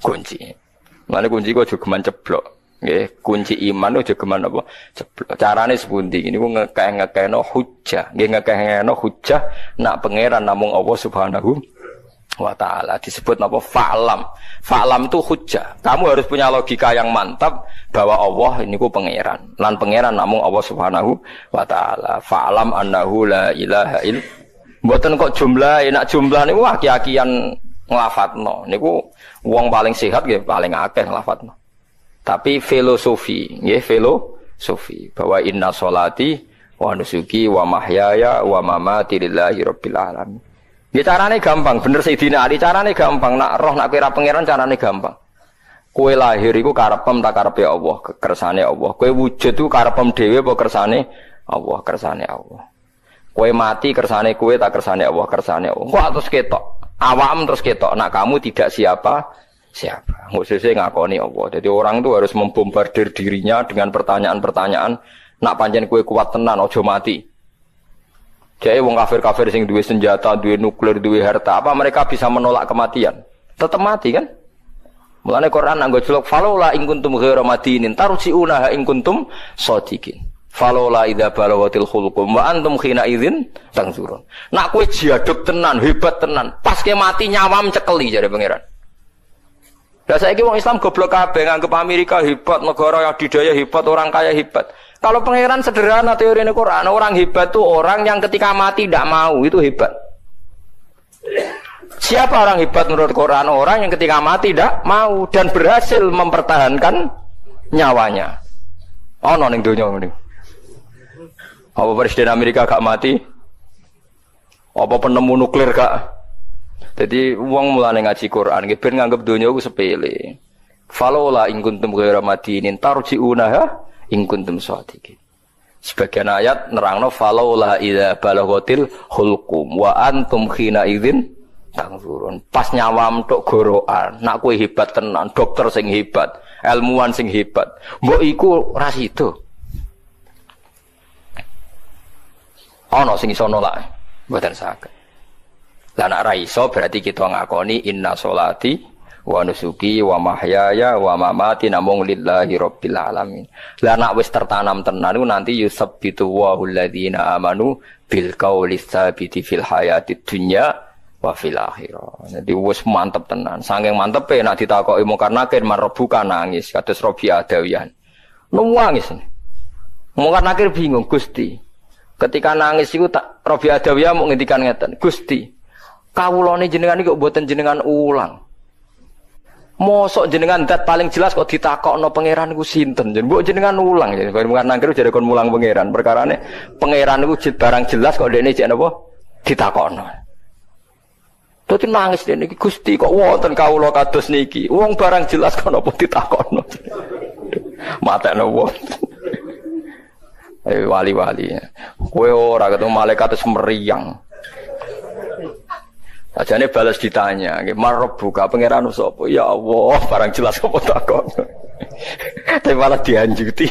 Kunci. Mane kunci kok juga ceblok. Nggih, kunci iman aja geman apa? Ceblok. Carane sepundi? Niku ngekeh-ngekehno hujjah. Nggih ngekeh-ngekehno hujjah nak pangeran namung Allah Subhanahu wa taala. Disebut napa? Fa'lam. Fa'lam itu hujjah. Kamu harus punya logika yang mantap bahwa Allah niku pangeran. Lan pangeran namung Allah Subhanahu wa taala. Fa'lam annahu la ilaha illallah. Mboten kok jumlah, nak jumlah niku aki-akian nglafatno. Niku wong paling sehat nggih paling akeh nglafatno. Tapi filosofi, nggih filosofi bahwa inna sholati wa nusuki wa mahyaya wa mamati lillahi rabbil alamin. Nggih carane gampang, bener Sayyidina Ali carane gampang, nak roh nak kira pangeran carane gampang. Kowe lahir iku karepem tak karepe Allah, kersane Allah. Kowe wujud iku karepem dhewe apa kersane Allah, kersane Allah. Kowe mati kersane kowe tak kersane Allah, kersane Allah. Kok terus ketok, awam terus ketok, nak kamu tidak siapa khususnya ngakoni Allah. Jadi orang itu harus membombardir dirinya dengan pertanyaan-pertanyaan. Nak pancen kue kuat tenan, ojo mati. Jadi wong kafir-kafir sing duwe senjata, duwe nuklir, duwe harta, apa mereka bisa menolak kematian? Tetap mati kan? Mulane Quran anggo celuk falola in kuntum ghairu madinin tarji'una in kuntum shadiqin. Falola idza balawatil khulqum wa antum khina idzin tangzurun. Nak kowe jaduk tenan, hebat tenan, pas ke mati nyawam cekeli jare pangeran. Lah saiki wong Islam goblok kabeh nganggep Amerika hebat, negara yang didaya hebat, orang kaya hebat. Kalau pangeran sederhana teori Quran, orang hebat itu orang yang ketika mati tidak mau, itu hebat. Siapa orang hebat menurut Quran? Orang yang ketika mati tidak mau dan berhasil mempertahankan nyawanya. Ono ning donya ngene. Apa presiden Amerika gak mati? Apa penemu nuklir gak? Jadi wong mulane ngaji Quran nggih ben nganggep donya ku sepele. Falola in kuntum ghairu madinin tarji'unaha in kuntum shadiqin. Sebagian ayat nerangno falola idza balaghatil hulqum wa antum khina idzin tangzurun. Pas nyawam tok gorokan, nak kowe hebat tenan, dokter sing hebat, ilmuwan sing hebat. Mbok iku ra sida. Ana sing iso nolak, mboten saged. Lah nek ra iso berarti kita ngakoni inna sholati wa nusuki wa mahyaya wa mamati namung lillahi rabbil alamin. Lah nek wis tertanam tenan niku nanti yusabbitu wahul ladzina amanu bil qauli tsabiti fil hayatid dunya wa fil akhirah. Jadi wis mantep tenan. Saking mantepe nek ditakoki mungkar nakir marbuka nangis kados Robi Adawiyan. Nangis. Mungkar nakir bingung Gusti. Ketika nangis iku tak Robi Adawiyan mau ngendikan ngeten, Gusti kawulane jenengan iki kok mboten jenengan ulang. Mosok jenengan dat paling jelas kok ditakokno pangeran iku sinten? Mbok jenengan ulang ya. Bareng nangkir jare kon mulang pangeran. Perkarane pangeran iku barang jelas kok dekne jek napa ditakokno. Dadi nangis dene iki Gusti kok wonten kawula kados niki. Wong barang jelas kok napa ditakokno. Matekno wong. Wali-wali. Kowe ora ketemu malaikat terus meriang. Ajane balas ditanya, marab buka pangeran sapa? Ya Allah, barang jelas apa takon. Tapi malah dianjuti.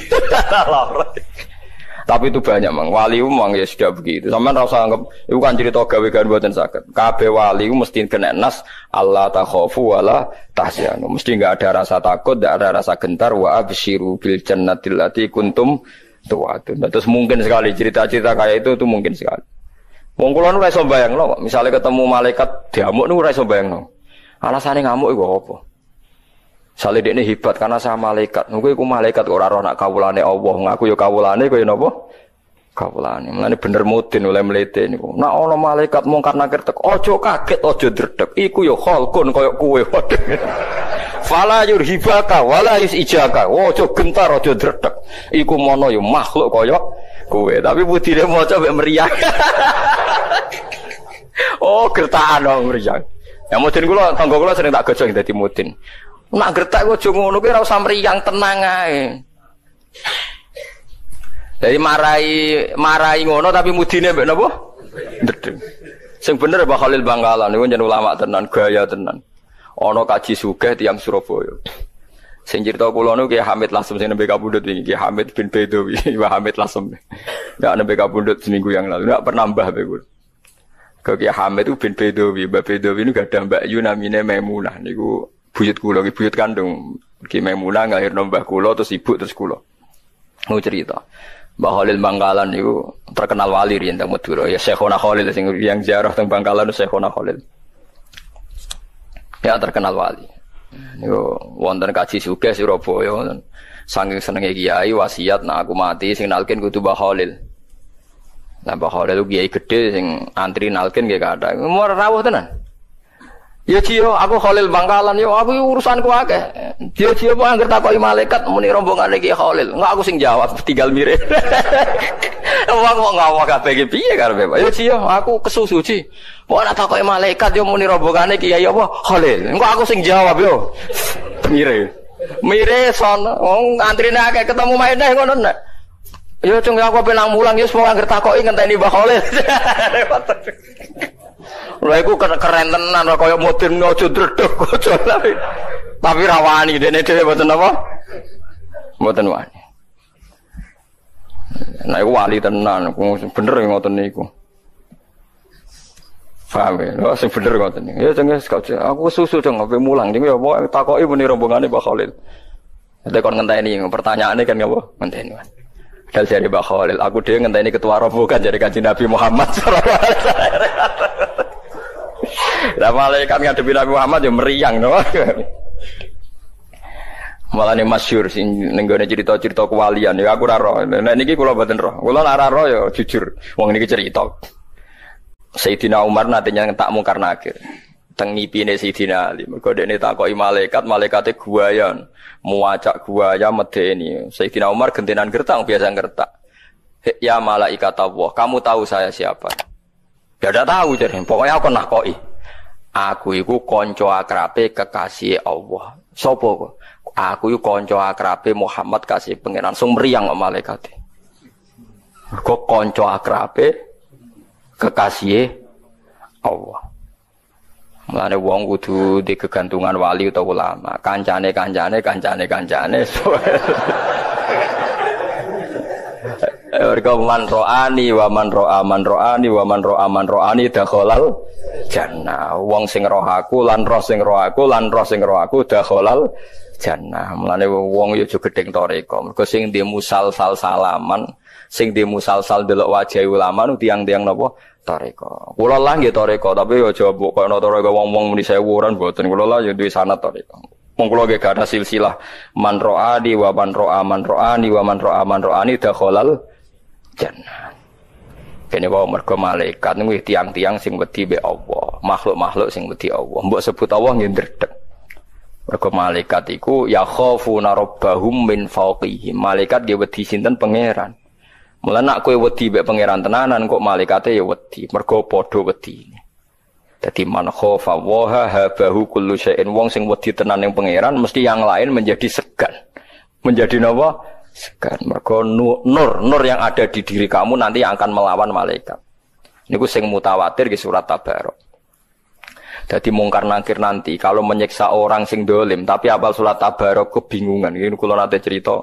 Tapi itu banyak mang wali mang ya sudah begitu. Sampeyan ora usah anggap iku kan cerita gawe-gawe mboten saged. Kabeh wali mesti kena nas Allah takhafu wala tahzanu. Mesti enggak ada rasa takut, enggak ada rasa gentar wa absyiru bil jannatil lati kuntum tu'adun. Terus mungkin sekali cerita-cerita kayak itu mungkin sekali. Wong kula nu ora iso bayangno, misale ketemu malaikat diamuk nu ora iso bayangno. Alasane ngamuk iku apa? Sale dekne hebat karena sama malaikat. Niku iku malaikat ora roh nak kawulane Allah, ngaku ya kawulane kaya napa? Kawulane. Mulane bener mudin oleh mlete niku. Nek ana malaikat mungkar nakir tek, aja kaget, aja dredeg. Iku ya khalqun kaya kowe. Fala yurhibaka wala yusijaka. Aja gentar, aja dredeg. Iku mono ya makhluk kaya kowe, tapi budine maca mek meriang. Oh, gertakan wong meriang. Ya mudin kula, tangga kula sering tak gojong dadi mudin. Nak gertak aja ngono kuwi ora usah meriang, tenang ae. Jadi marai ngono tapi mudine mek napa? Ndedeng. Sing bener Mbah Khalil Bangkalan niku jeneng ulama tenan, gaya tenan. Ana kaji sugih tiyang Surabaya. Sing cerita kula niku Ki Hamid Lasem sing nembe kapundhut iki, Ki Hamid bin Bedowi, Mbah Hamid Lasem. Ya nembe kapundhut seminggu yang lalu, enggak pernah mbah beku. Ki Hamid itu bin Bedowi, Mbah Bedowi niku gadah Mbak Yu namine Maimunah niku buyut kula, buyut kandung. Ki Maimunah nglahirno mbah kula terus ibu terus kula. Mau cerita. Mbah Khalil Bangkalan niku terkenal wali riyen teng Madura. Ya Syekhona Khalil sing yang ziarah teng Bangkalan Syekhona Khalil. Ya terkenal wali. Niku wonten kaji sugih Surabaya wonten. Saking senenge kiai wasiat nek aku mati sing nalkin kudu Mbah Khalil. Lah Mbah Khalil kiai gedhe sing antri nalkin nggih kathah. Mau rawuh tenan. Ya Cio, aku Khalil Bangkalan yo aku urusanku akeh. Dia Cio kok anggere takoki malaikat muni rombongane Ki Khalil. Enggak aku sing jawab tinggal mirip. Wong kok ngawak kabeh iki piye karepe Pak? Ya Cio, aku kesusu Ci. Kok ana takoki malaikat yo muni rombongane Kiai apa Khalil. Engko aku sing jawab yo. Mirip. Mirip sono wong antrine akeh ketemu maeneh ngono nek. Yo cung aku pelang mulang yo semua anggere takoki ngenteni Mbah Khalil. Lha iku keren tenan kaya mudin aja dredeg aja. Tapi rawani dene dhewe mboten apa? Mboten wani. Nah iku wali tenan, bener ngoten niku. Paham ya? Lha sing bener ngoten niku. Ya jenenge aku susu jeng ape mulang niku ya pokoke takoki muni rombongane Mbah Khalil. Nek kon ngenteni pertanyaane kan ngapa? Ngenteni. Dal jare Mbah Khalil, aku dhewe ngenteni ketua rombongan jare Kanjeng Nabi Muhammad sallallahu alaihi wasallam. Lah malaikat ngadepi Nabi Muhammad ya meriang no. Malah ini masyhur sing ning gone cerita-cerita kewalian ya aku ora roh. Nek niki kula mboten roh. Kula ora roh ya jujur. Wong niki cerita. Sayyidina Umar nate nyentak mungkar nakir. Teng ngipine Sayyidina Ali. Mergo dekne takoki malaikat, malaikate guayan. Muacak guaya medeni. Sayyidina Umar gentenan gertak biasa gertak. Ya malaikat Allah, kamu tahu saya siapa? Ya udah tahu jadi, pokoknya aku nakoki. Aku iku konco akrabe kekasih Allah. Sopo kok? Aku iku konco akrabe Muhammad kasih pangeran. Sing meriang kok malaikat. Kok konco akrabe kekasih Allah. Mulane wong kudu di kegantungan wali utawa ulama. Kancane. Warga man ro'ani wa man ro'ani dakhalal jannah. Wong sing roh aku lan roh sing roh aku dakhalal jannah. Mulane wong yo aja gedeng toreko. Mergo sing di musalsal salaman, sing di musalsal delok wajah ulama nu tiang-tiang napa toreko. Kula lah nggih toreko, tapi yo aja mbok kono toreko wong-wong muni sewuran mboten. Kula lah yo duwe sanad toreko. Wong kula nggih gak ada silsilah man ro'ani wa man ro'ani dakhalal jannah. Kene wae mergo malaikat niku tiang-tiang sing wedi be Allah, makhluk-makhluk sing wedi Allah. Mbok sebut Allah nggih ndredeg. Mergo malaikat iku ya khafuna rabbahum min fawqihim. Malaikat dia wedi sinten pangeran. Mula nak kowe wedi mek pangeran tenanan kok malaikate ya wedi. Mergo padha wedine. Dadi man khafa wa habahu kullu syai'in wong sing wedi tenan ning pangeran mesti yang lain menjadi segan. Menjadi napa? Segan. Mergo nur yang ada di diri kamu nanti yang akan melawan malaikat. Niku sing mutawatir di surat Tabarok. Jadi mungkar nangkir nanti kalau menyiksa orang sing dolim tapi apal surat Tabarok kebingungan. Ini kula nate cerita.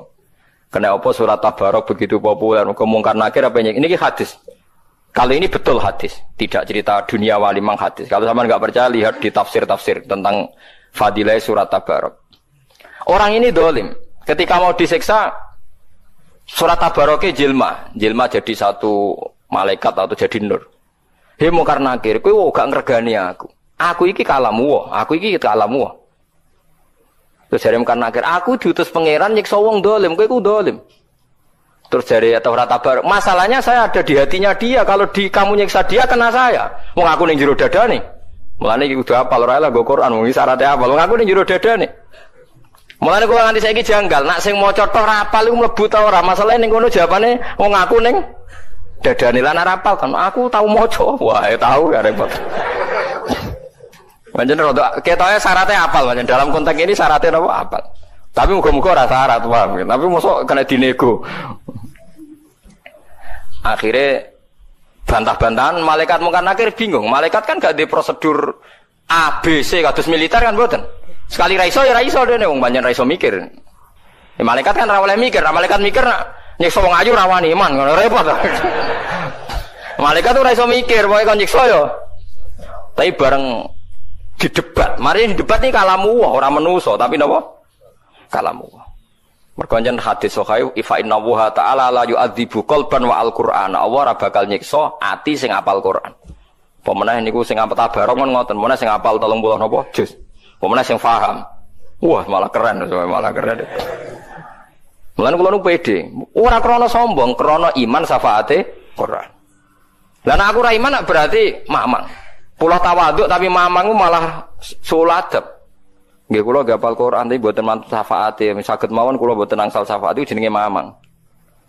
Kena apa surat Tabarok begitu populer ke mungkar nakir apa ini? Ini hadis. Kali ini betul hadis, tidak cerita dunia wali mang hadis. Kalau sama nggak percaya lihat di tafsir-tafsir tentang fadilah surat Tabarok. Orang ini dolim. Ketika mau disiksa surat Tabaroknya jilma jadi satu malaikat atau jadi nur. Hei mungkar nakir, kowe gak ngergani aku. Aku iki kalamu, aku iki kalamu. Terus jare mungkar nakir, aku diutus pangeran nyiksa wong dolim, kowe ku dolim. Terus jare Taurat Tabarok, masalahnya saya ada di hatinya dia, kalau di kamu nyiksa dia kena saya. Wong aku ning jero dadane. Mulane iki kudu hafal ora lah go Quran, wong iki syaratnya hafal. Wong aku ning jero dadane. Mulane kula nganti saiki janggal, nak sing maca tok ora hafal iku mlebu ta ora? Masalahe ning kono jawabane wong aku ning dadane lan ora hafal kan. Aku tau maca. Wah, tahu ya repot. Pancen rada ketoke syaratnya hafal, pancen dalam konteks ini syaratnya apa hafal. Tapi muga-muga ora syarat, paham. Tapi mosok kena dinego. Akhirnya bantah-bantahan malaikat mungkar nakir bingung. Malaikat kan gak ada prosedur ABC kados militer kan mboten. Sekali raiso ya raiso dene wong pancen raiso mikir. Ya, malaikat kan ra oleh mikir, malaikat mikir nak nyiksa wong ayu rawani iman ngono repot. Malaikat tuh raiso mikir, pokoke kon nyiksa ya. Tapi bareng di debat, mari di debat ini kalamu orang menuso, tapi napa? Kalamu. Merkonjen hadis sahih ifa inna wa ta'ala la yu'adzibu qalban wa al-Qur'an. Allah ora bakal nyiksa ati sing apal Quran. Pemenah niku sing apal Tabarok ngoten, meneh sing apal 30 napa juz. Pemenah sing paham. Wah, malah keren, malah keren. Mulane kula nu pede, ora krana sombong, krana iman syafaate Quran. Lah nek aku ora iman berarti mamang. Pulau tawaduk tapi mamang malah suladep. Nggih kula nggih hafal Quran tapi mboten mantu syafaate, saged mawon kula mboten angsal syafaat iku jenenge mamang.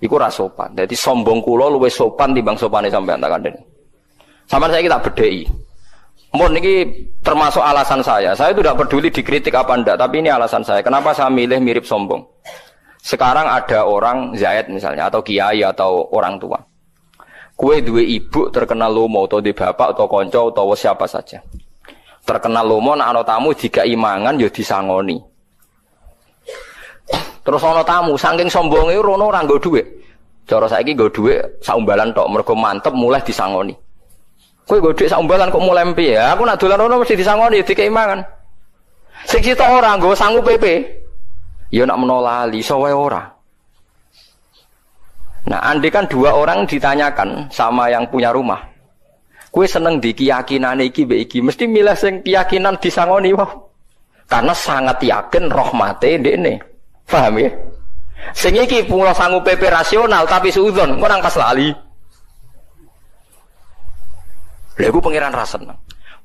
Iku ra sopan. Dadi sombong kula luwih sopan timbang sopane sampean tak kandhen. Sampeyan saiki tak bedheki. Mun niki termasuk alasan saya. Saya itu tidak peduli dikritik apa ndak, tapi ini alasan saya. Kenapa saya milih mirip sombong? Sekarang ada orang Zaid misalnya atau kiai atau orang tua. Kue duwe ibu terkenal lomo atau di bapak atau konco atau siapa saja. Terkenal lomo nak ana tamu dikai mangan ya disangoni. Terus ana tamu saking sombonge rono ora nggo dhuwit. Cara saiki nggo dhuwit saumbalan tok mergo mantep mulai disangoni. Kowe nggo dhuwit saumbalan kok mulai piye? Aku nak dolan rono mesti disangoni dikai mangan. Sing sitok ora nggo sangu PP. Ya nak menolali iso wae ora. Nah, andai kan dua orang ditanyakan sama yang punya rumah. Kue seneng di keyakinan iki mbek iki, mesti milih sing keyakinan disangoni wae. Karena sangat yakin rahmate ndekne. Paham ya? Sing iki pulau sanggup PP rasional tapi suudzon, kok nang pas lali. Lha iku pangeran ra seneng.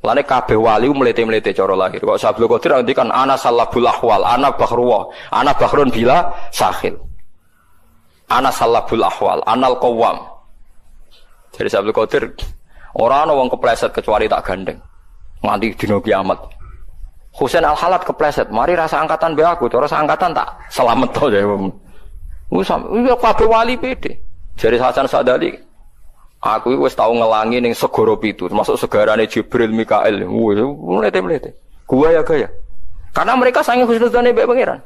Lane kabeh wali mlete-mlete cara lahir. Kok Sabul Qadir ngendikan ana salabul ahwal, ana bakhruwa, ana bakhrun bila sakhil. Ana salabul ahwal, anal qawam. Jadi Sabul Qadir ora ana wong kepleset kecuali tak gandeng. Nganti dina kiamat. Husain Al-Halat kepleset, mari rasa angkatan be aku, cara angkatan tak selamat to ya. Wis kabeh wali pede. Jare Hasan Sadali, aku wis tau ngelangi ning segara pitu, termasuk segarane Jibril, Mikail. Wis mlete-mlete. Gua ya gaya. Karena mereka sange husnudzane mbek pangeran.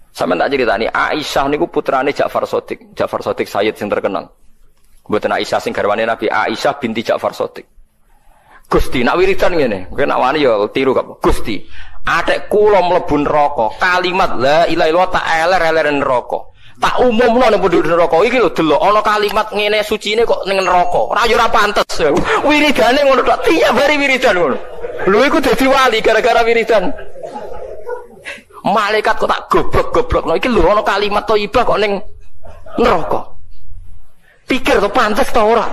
Sampeyan tak critani, Aisyah niku putrane Ja'far Shadiq. Ja'far Shadiq Sayyid sing terkenal. Mboten Aisyah sing garwane Nabi, Aisyah binti Ja'far Shadiq. Gusti, nak wiridan ngene, kowe nak wani ya tiru kok. Gusti, atek kula mlebu neraka, kalimat la ilaha illallah tak eler-eler neraka. Tak umumno ning penduduk neraka iki lho delok ana kalimat ngene sucine kok ning neraka. Ora yo ora pantes. Wiridane ngono tok, tiap hari wiridan ngono. Lho iku dadi wali gara-gara wiridan. Malaikat kok tak goblok-goblokno iki lho ana kalimat thayyibah kok ning neraka. Pikir tuh pantas tau ora.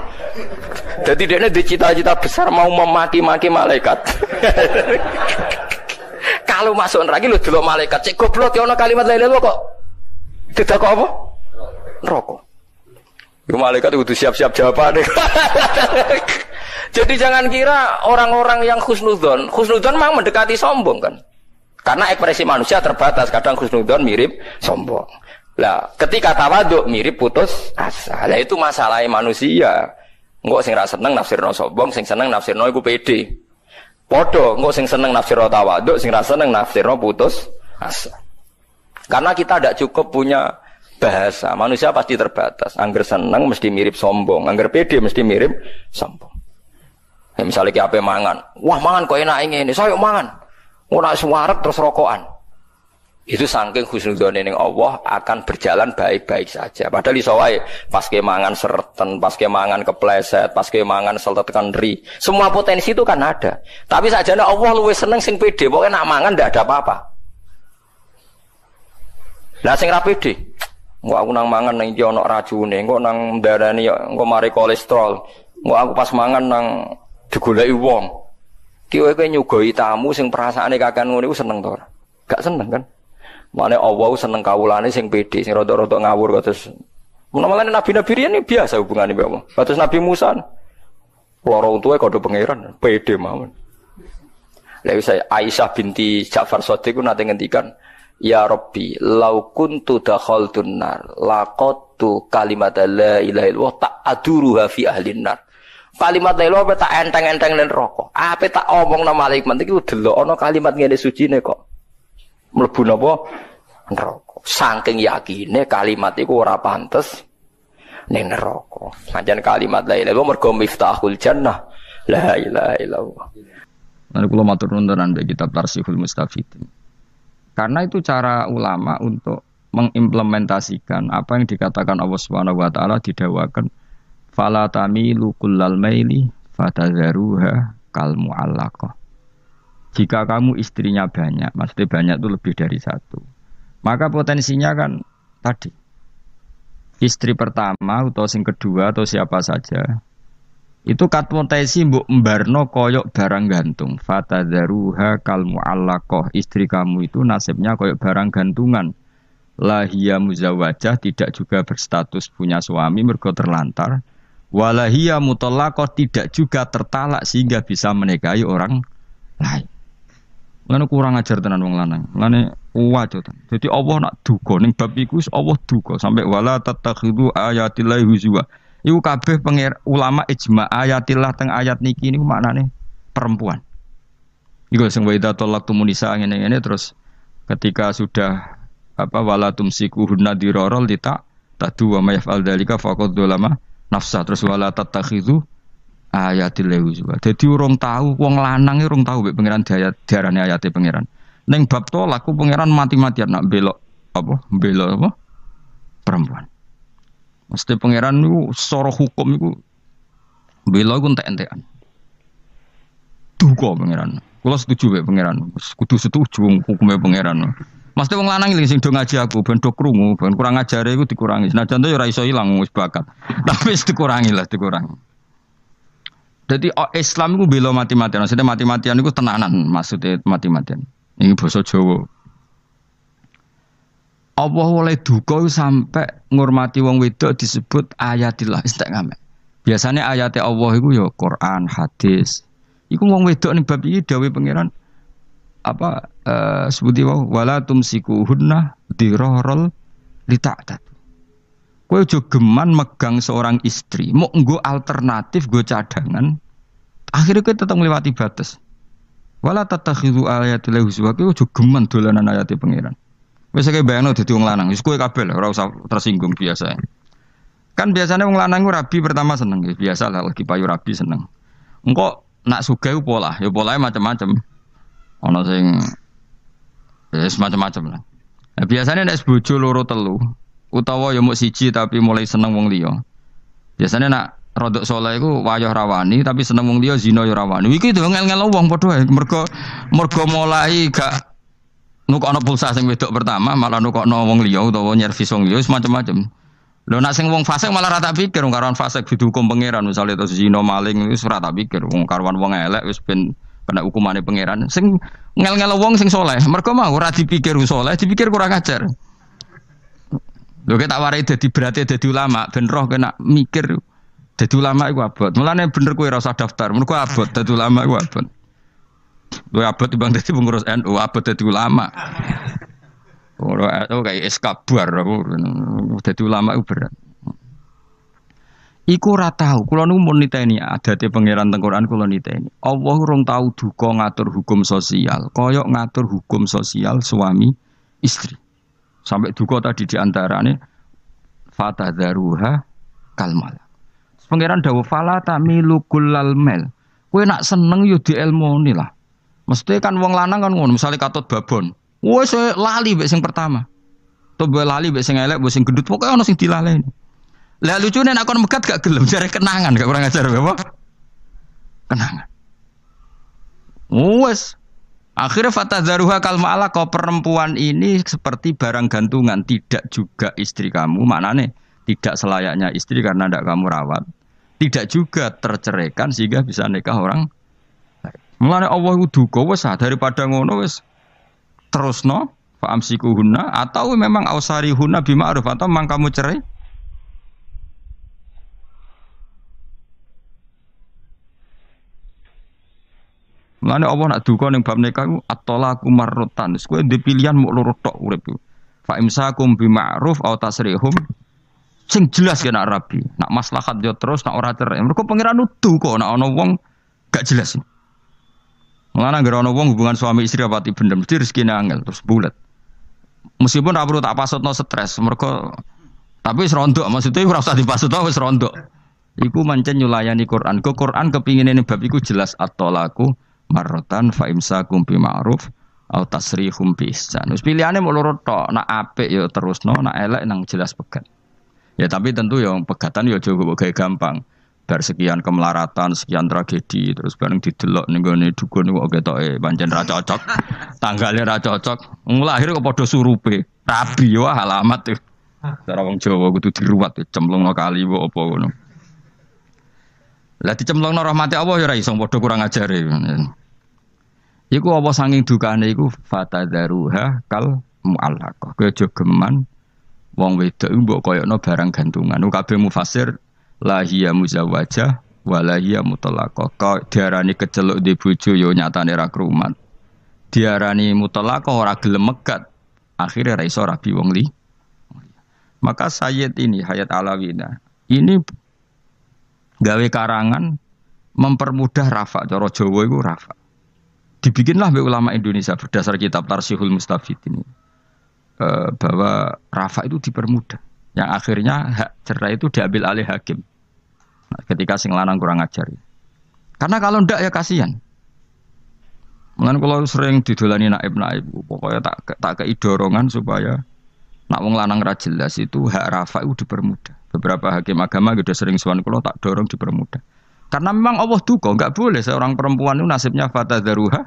Jadi dia ini cita-cita besar mau memaki-maki malaikat. Kalau masuk neraka lho delok malaikat, cek goblok ya ana kalimat la ilaha illallah kok. Tidak kok apa? Neraka. Yo malaikat kudu siap-siap jawabane. Jadi jangan kira orang-orang yang husnudzon memang mendekati sombong kan. Karena ekspresi manusia terbatas, kadang husnudzon mirip sombong. Lah, ketika tawaduk mirip putus asa. Lah itu masalahnya manusia. Engko sing ra seneng nafsirno sombong, sing seneng nafsirno iku pede. Padha, engko sing seneng nafsirno tawaduk, sing ra seneng nafsirno putus asa. Karena kita tidak cukup punya bahasa. Manusia pasti terbatas. Angger seneng mesti mirip sombong, angger pede mesti mirip sombong. Ya, misalnya kayak apa mangan, wah mangan kok enak ini, saya mangan, mau nak suarek terus rokokan. Itu saking husnudzon ning Allah akan berjalan baik-baik saja. Padahal iso wae pas ke mangan sereten, pas ke mangan kepleset, pas ke mangan seltet kendri. Semua potensi itu kan ada. Tapi sajane Allah luwih seneng sing pede, pokoke nak mangan ndak ada apa-apa. Lah sing ra pede, engko aku nang mangan nang iki ana racune, engko nang ndarani engko mari kolesterol. Engko aku pas mangan nang digoleki wong. Ki kowe nyugoi tamu sing perasaane kakean ngono iku seneng to ora? Gak seneng kan? Mane Allah seneng kawulane sing pede, sing rada-rada ngawur kados. Menawa nabi-nabi riyen biasa hubungane mbek Allah. Kados Nabi Musa. Loro untuke kodho pangeran, pede mawon. Lha saya Aisyah binti Ja'far Shadiq ku nate ngendikan, "Ya Rabbi, lau kuntu dakhaltun nar, laqattu kalimat la ilaha illallah ta'aduruha fi ahlin nar." Kalimat la ilaha tak enteng-enteng ning neraka. Ape tak omong nang malaikat iki delok ana kalimat ngene sucine kok. Mlebu napa? Neraka. Saking yakine kalimat iku ora pantes ning neraka. Pancen kalimat la ilaha illallah mergo miftahul jannah. La ilaha illallah. Lalu kula matur nuwun tenan mbek kitab Tarsihul Mustafidin. Karena itu cara ulama untuk mengimplementasikan apa yang dikatakan Allah Subhanahu wa taala didhawaken fala tamilu kullal maili fatadharuha kal mu'allaqah. Jika kamu istrinya banyak, maksudnya banyak itu lebih dari satu, maka potensinya kan tadi istri pertama atau sing kedua atau siapa saja itu kat potensi mbok mbarno koyok barang gantung. Fatadharuha kal mu'allaqah. Istri kamu itu nasibnya koyok barang gantungan. Lahia muzawwajah, tidak juga berstatus punya suami mergo terlantar. Walahia mutallaqah, tidak juga tertalak sehingga bisa menikahi orang lain. Mulane kurang ajar tenan wong lanang. Mulane wajo tenan. Jadi Allah nak duga ning bab iku Allah duga sampai wala tattakhidhu ayatillahi huzwa. Iku kabeh ulama ijma ayatillah teng ayat niki niku maknane perempuan. Iku sing wa idza talaqtumun nisa ngene-ngene terus ketika sudah wala tumsikuhunna dirarul tadu wa may yaf'al dzalika faqad dzalama nafsa terus wala tattakhidhu ayatillahi huzwa. Dadi urung tahu wong lanang urung tahu mek pangeran diarani ayate pangeran. Ning bab tolak ku pangeran mati-matian nak belok perempuan. Mesti pangeran itu secara hukum itu bela itu entek-entekan. Duga pangeran. Kalau setuju be pangeran. Kudu setuju hukumnya pangeran. Mesti wong lanang sing do ngaji aku ben do krungu, ben kurang ajare iku dikurangi. Senajan to ya ora iso ilang wis bakat. Tapi wis dikurangi. Jadi Islam itu bela mati-matian. Maksudnya mati-matian itu tenanan. Maksudnya mati-matian. Ini basa Jawa. Allah oleh duka sampai ngurmati wong wedok disebut ayatillah istiqamah. Biasanya ayat Allah itu ya Quran, hadis. Iku wong wedok ning bab iki dawuh pangeran sebuti wala tumsikuhunna dirarul lita'tat. Kowe aja geman megang seorang istri, mau nggo alternatif, nggo cadangan. Akhirnya kowe tetep ngliwati batas. Wala tattakhidhu ayatillahi huzwa, kowe aja geman dolanan ayat pangeran. Wis kaya bayangno dadi wong lanang, wis kowe kabeh ora usah tersinggung biasa. Kan biasanya wong lanang ku rabi pertama seneng, biasa lah lagi payu rabi seneng. Engko nak sugih pola, ya polahe macam-macam. Ana sing macam-macam lah. Nah, biasanya nek bojo loro telu utawa ya mung siji tapi mulai seneng wong liya. Biasanya nak rodok saleh iku wayah rawani tapi seneng wong liya zina ya rawani. Iki ngel-ngel wong padha ae mergo mulai gak nukokno pulsa sing wedok pertama malah nukokno wong liya utawa nyervis wong liya macam-macam. Lho nek sing wong fasik malah ra tak pikir wong karuan fasik dihukum pangeran misale to zina maling wis ora tak pikir wong karuan wong elek wis ben kena hukumane pangeran. Sing ngel-ngel wong sing soleh, mergo mau ora dipikir soleh, dipikir kurang ajar. Lho tak warai dadi berarti dadi ulama, ben roh kena mikir dadi ulama iku abot. Mulane bener kowe ora usah daftar, mergo abot dadi ulama iku abot. Lho abot timbang dadi pengurus NU, abot dadi ulama. Ora kayak eskabar aku dadi ulama iku berat. Iku ora tau, kula nu mun niteni adate pangeran teng Quran kula niteni. Allah urung tau duka ngatur hukum sosial, kaya ngatur hukum sosial suami istri. Sampai duka tadi diantarane fatadzaruha kalmal. Pangeran dawuh fala tamilu kullal mel. Kowe nak seneng yo dielmoni lah. Mesti kan wong lanang kan ngono, misale katut babon. Wes lali mbek sing pertama. Toba lali mbek sing elek, mbek sing gendut, pokoke ana sing dilaleni. Lah lucune nek kon megat gak gelem jare kenangan gak kurang ajar apa? Kenangan. Wes. Akhirnya fatadzaruha kalma'ala kau perempuan ini seperti barang gantungan, tidak juga istri kamu, maknane tidak selayaknya istri karena tidak kamu rawat. Tidak juga terceraikan sehingga bisa nikah orang. Mulane Allah duka wes daripada ngono wes terusno fa amsikuhunna atau memang ausarihunna bima'ruf atau memang kamu cerai. Mulane Allah nak duka ning bab nikah iku at-talaqu marratan. Wis kowe ndek pilihan mok loro tok urip iku. Fa imsakum bima'ruf aw tasrihum sing jelas kena rabi. Nak maslahat yo terus nak ora cerai. Mergo pangeran duka nak ana wong gak jelas. Mulane anggere ana wong hubungan suami istri apati bener mesti rezekine angel terus bulet. Meskipun ora perlu tak pasutno stres mergo tapi wis rondok maksudnya ora usah dipasutno wis rondok. Iku mancen nyulayani Quran. Ke Quran kepingine bab iku jelas at-talaqu marrotan fa imsakum bi ma'ruf au tasrihum bi ihsan. Wis pilihane mok loro tok, nak apik ya terusno, nak elek nang jelas pegat. Ya tapi tentu ya pegatan ya aja kok gampang. Bar sekian kemelaratan, sekian tragedi terus bareng didelok ning gone dukun kok ketoke pancen ra cocok. Tanggale ra cocok. Lahir kok padha surupe. Rabi wah alamat tuh. Cara wong Jawa kudu diruwat cemplungno kali kok apa ngono. Lah dicemplungno rahmate Allah ya ora iso padha kurang ajare. Iku apa saking dukane iku fatadzaruha kal muallaqah. Kowe aja geman wong wedok mbok koyokno barang gantungan. Kabeh mufasir la hiya muzawwajah wa la hiya mutalaqah. Kok diarani keceluk di bojo ya nyatane ra krumat. Diarani mutalaqah ora gelem megat. Akhire ra iso rabi wong li. Maka Sayyid ini Hayat Alawiyah ini gawe karangan mempermudah rafa, cara Jawa itu rafa. Dibikinlah oleh ulama Indonesia berdasar kitab Tarsihul Mustafid ini bahwa rafa itu dipermudah. Yang akhirnya hak cerai itu diambil alih hakim. Nah, ketika sing lanang kurang ajar. Karena kalau ndak ya kasihan. Mulane kalau sering didolani naib-naib, pokoknya tak kei dorongan supaya nak wong lanang ra jelas itu hak rafa itu dipermudah. Beberapa hakim agama sudah sering suan kula tak dorong dipermudah. Karena memang Allah duka, enggak boleh seorang perempuan itu nasibnya fatadzaruha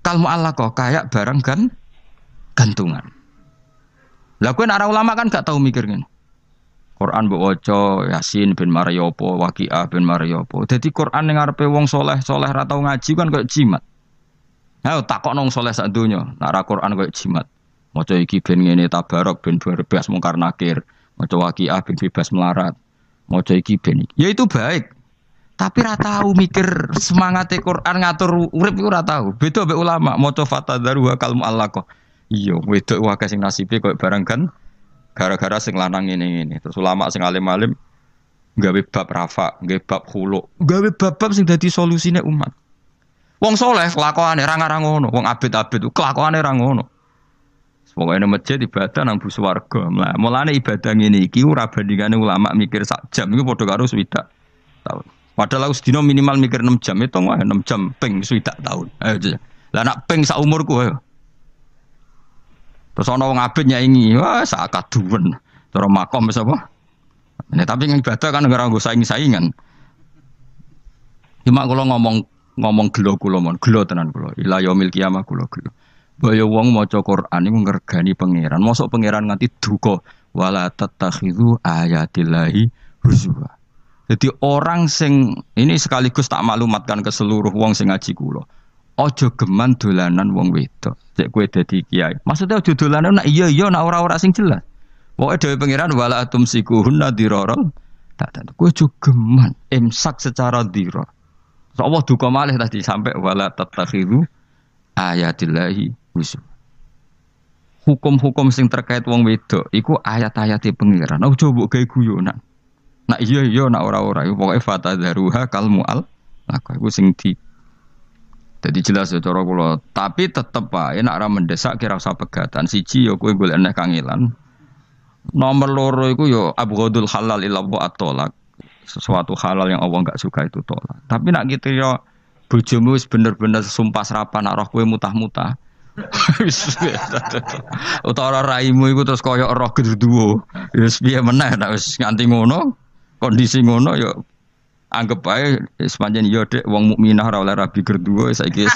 kal muallaqah kayak barang gantungan. Lah kowe nek ulama kan gak tahu mikir ngene. Quran mbok waca Yasin bin Maryopo, Waqiah bin Maryopo. Dadi Quran ning ngarepe wong saleh-saleh ra tau ngaji kan koyo jimat. Ha takokno wong saleh sak donya, nek ra Quran koyo jimat. Maca iki ben ngene tabarok ben berbas mungkar nakir. Maca Waqiah ben bebas melarat. Maca iki ben. Ya itu baik. Tapi ra tahu mikir semangate Quran ngatur urip iku ora tahu. Beda mek ulama maca fatadzaruha kal muallaqah. Iya, wedok wae sing nasibe koyo barang kan gara-gara sing lanang ngene-ngene. Terus ulama sing alim-alim gawe bab rafa, gawe bab khulu, gawe bab-bab sing dadi solusine umat. Wong saleh kelakuane ra ngarang ngono, wong abid-abid kelakuane ra ngono. Pokoke nang masjid ibadah nang bus warga. Lah, mulane ibadah ngene iki ora bandingane ulama mikir sak jam iku padha karo swidak tahun. Padahal aku sedina minimal mikir 6 jam, hitung wae 6 jam ping swidak tahun. Ayo. Lah nak ping sak umurku ayo. Terus ana wong abid nyaingi, wah sak kaduwen. Cara makom wis apa? Nah, tapi yang ibadah kan ora nggo saing-saingan. Cuma kula ngomong gelo kula mon, gelo tenan kula. Ila yaumil kiamah kula gelo. Baya wong maca Quran iku ngregani pangeran. Mosok pangeran nganti duka wala tattakhidhu ayatillahi huzwa. Jadi orang sing ini sekaligus tak maklumatkan ke seluruh wong sing ngaji kula. Ojo geman dolanan wong wedok. Cek kowe dadi kiai. Maksudnya ojo dolanan nak iya nak ora sing jelas. Pokoke dhewe pangeran wala atumsikuhunna dirarol. Tak kowe ojo geman imsak secara dirar. So Allah duka malih tadi sampai wala tatakhiru ayatillahi husum. Hukum-hukum sing terkait wong wedok iku ayat-ayate pangeran. Ojo mbok gawe guyonan. Nak iya nak ora iku pokoke fatadharuha kal mual. Nah iku sing di. Jadi jelas ya cara kula, tapi tetep wae nek ora mendesak kira usah pegatan. Siji ya kowe golek neh kangelan. Nomor loro iku ya abghadul halal ila at-thalaq. Sesuatu halal yang Allah enggak suka itu tolak. Tapi nak gitu ya bojomu wis bener-bener sumpah serapan nak roh kowe mutah-mutah. Utawa raimu iku terus koyo roh gedhuwo. Ya wis piye meneh nek wis nganti ngono, kondisi ngono ya anggap ae sepanjang yo dek wong mukminah ora oleh rabi gerduwo saiki.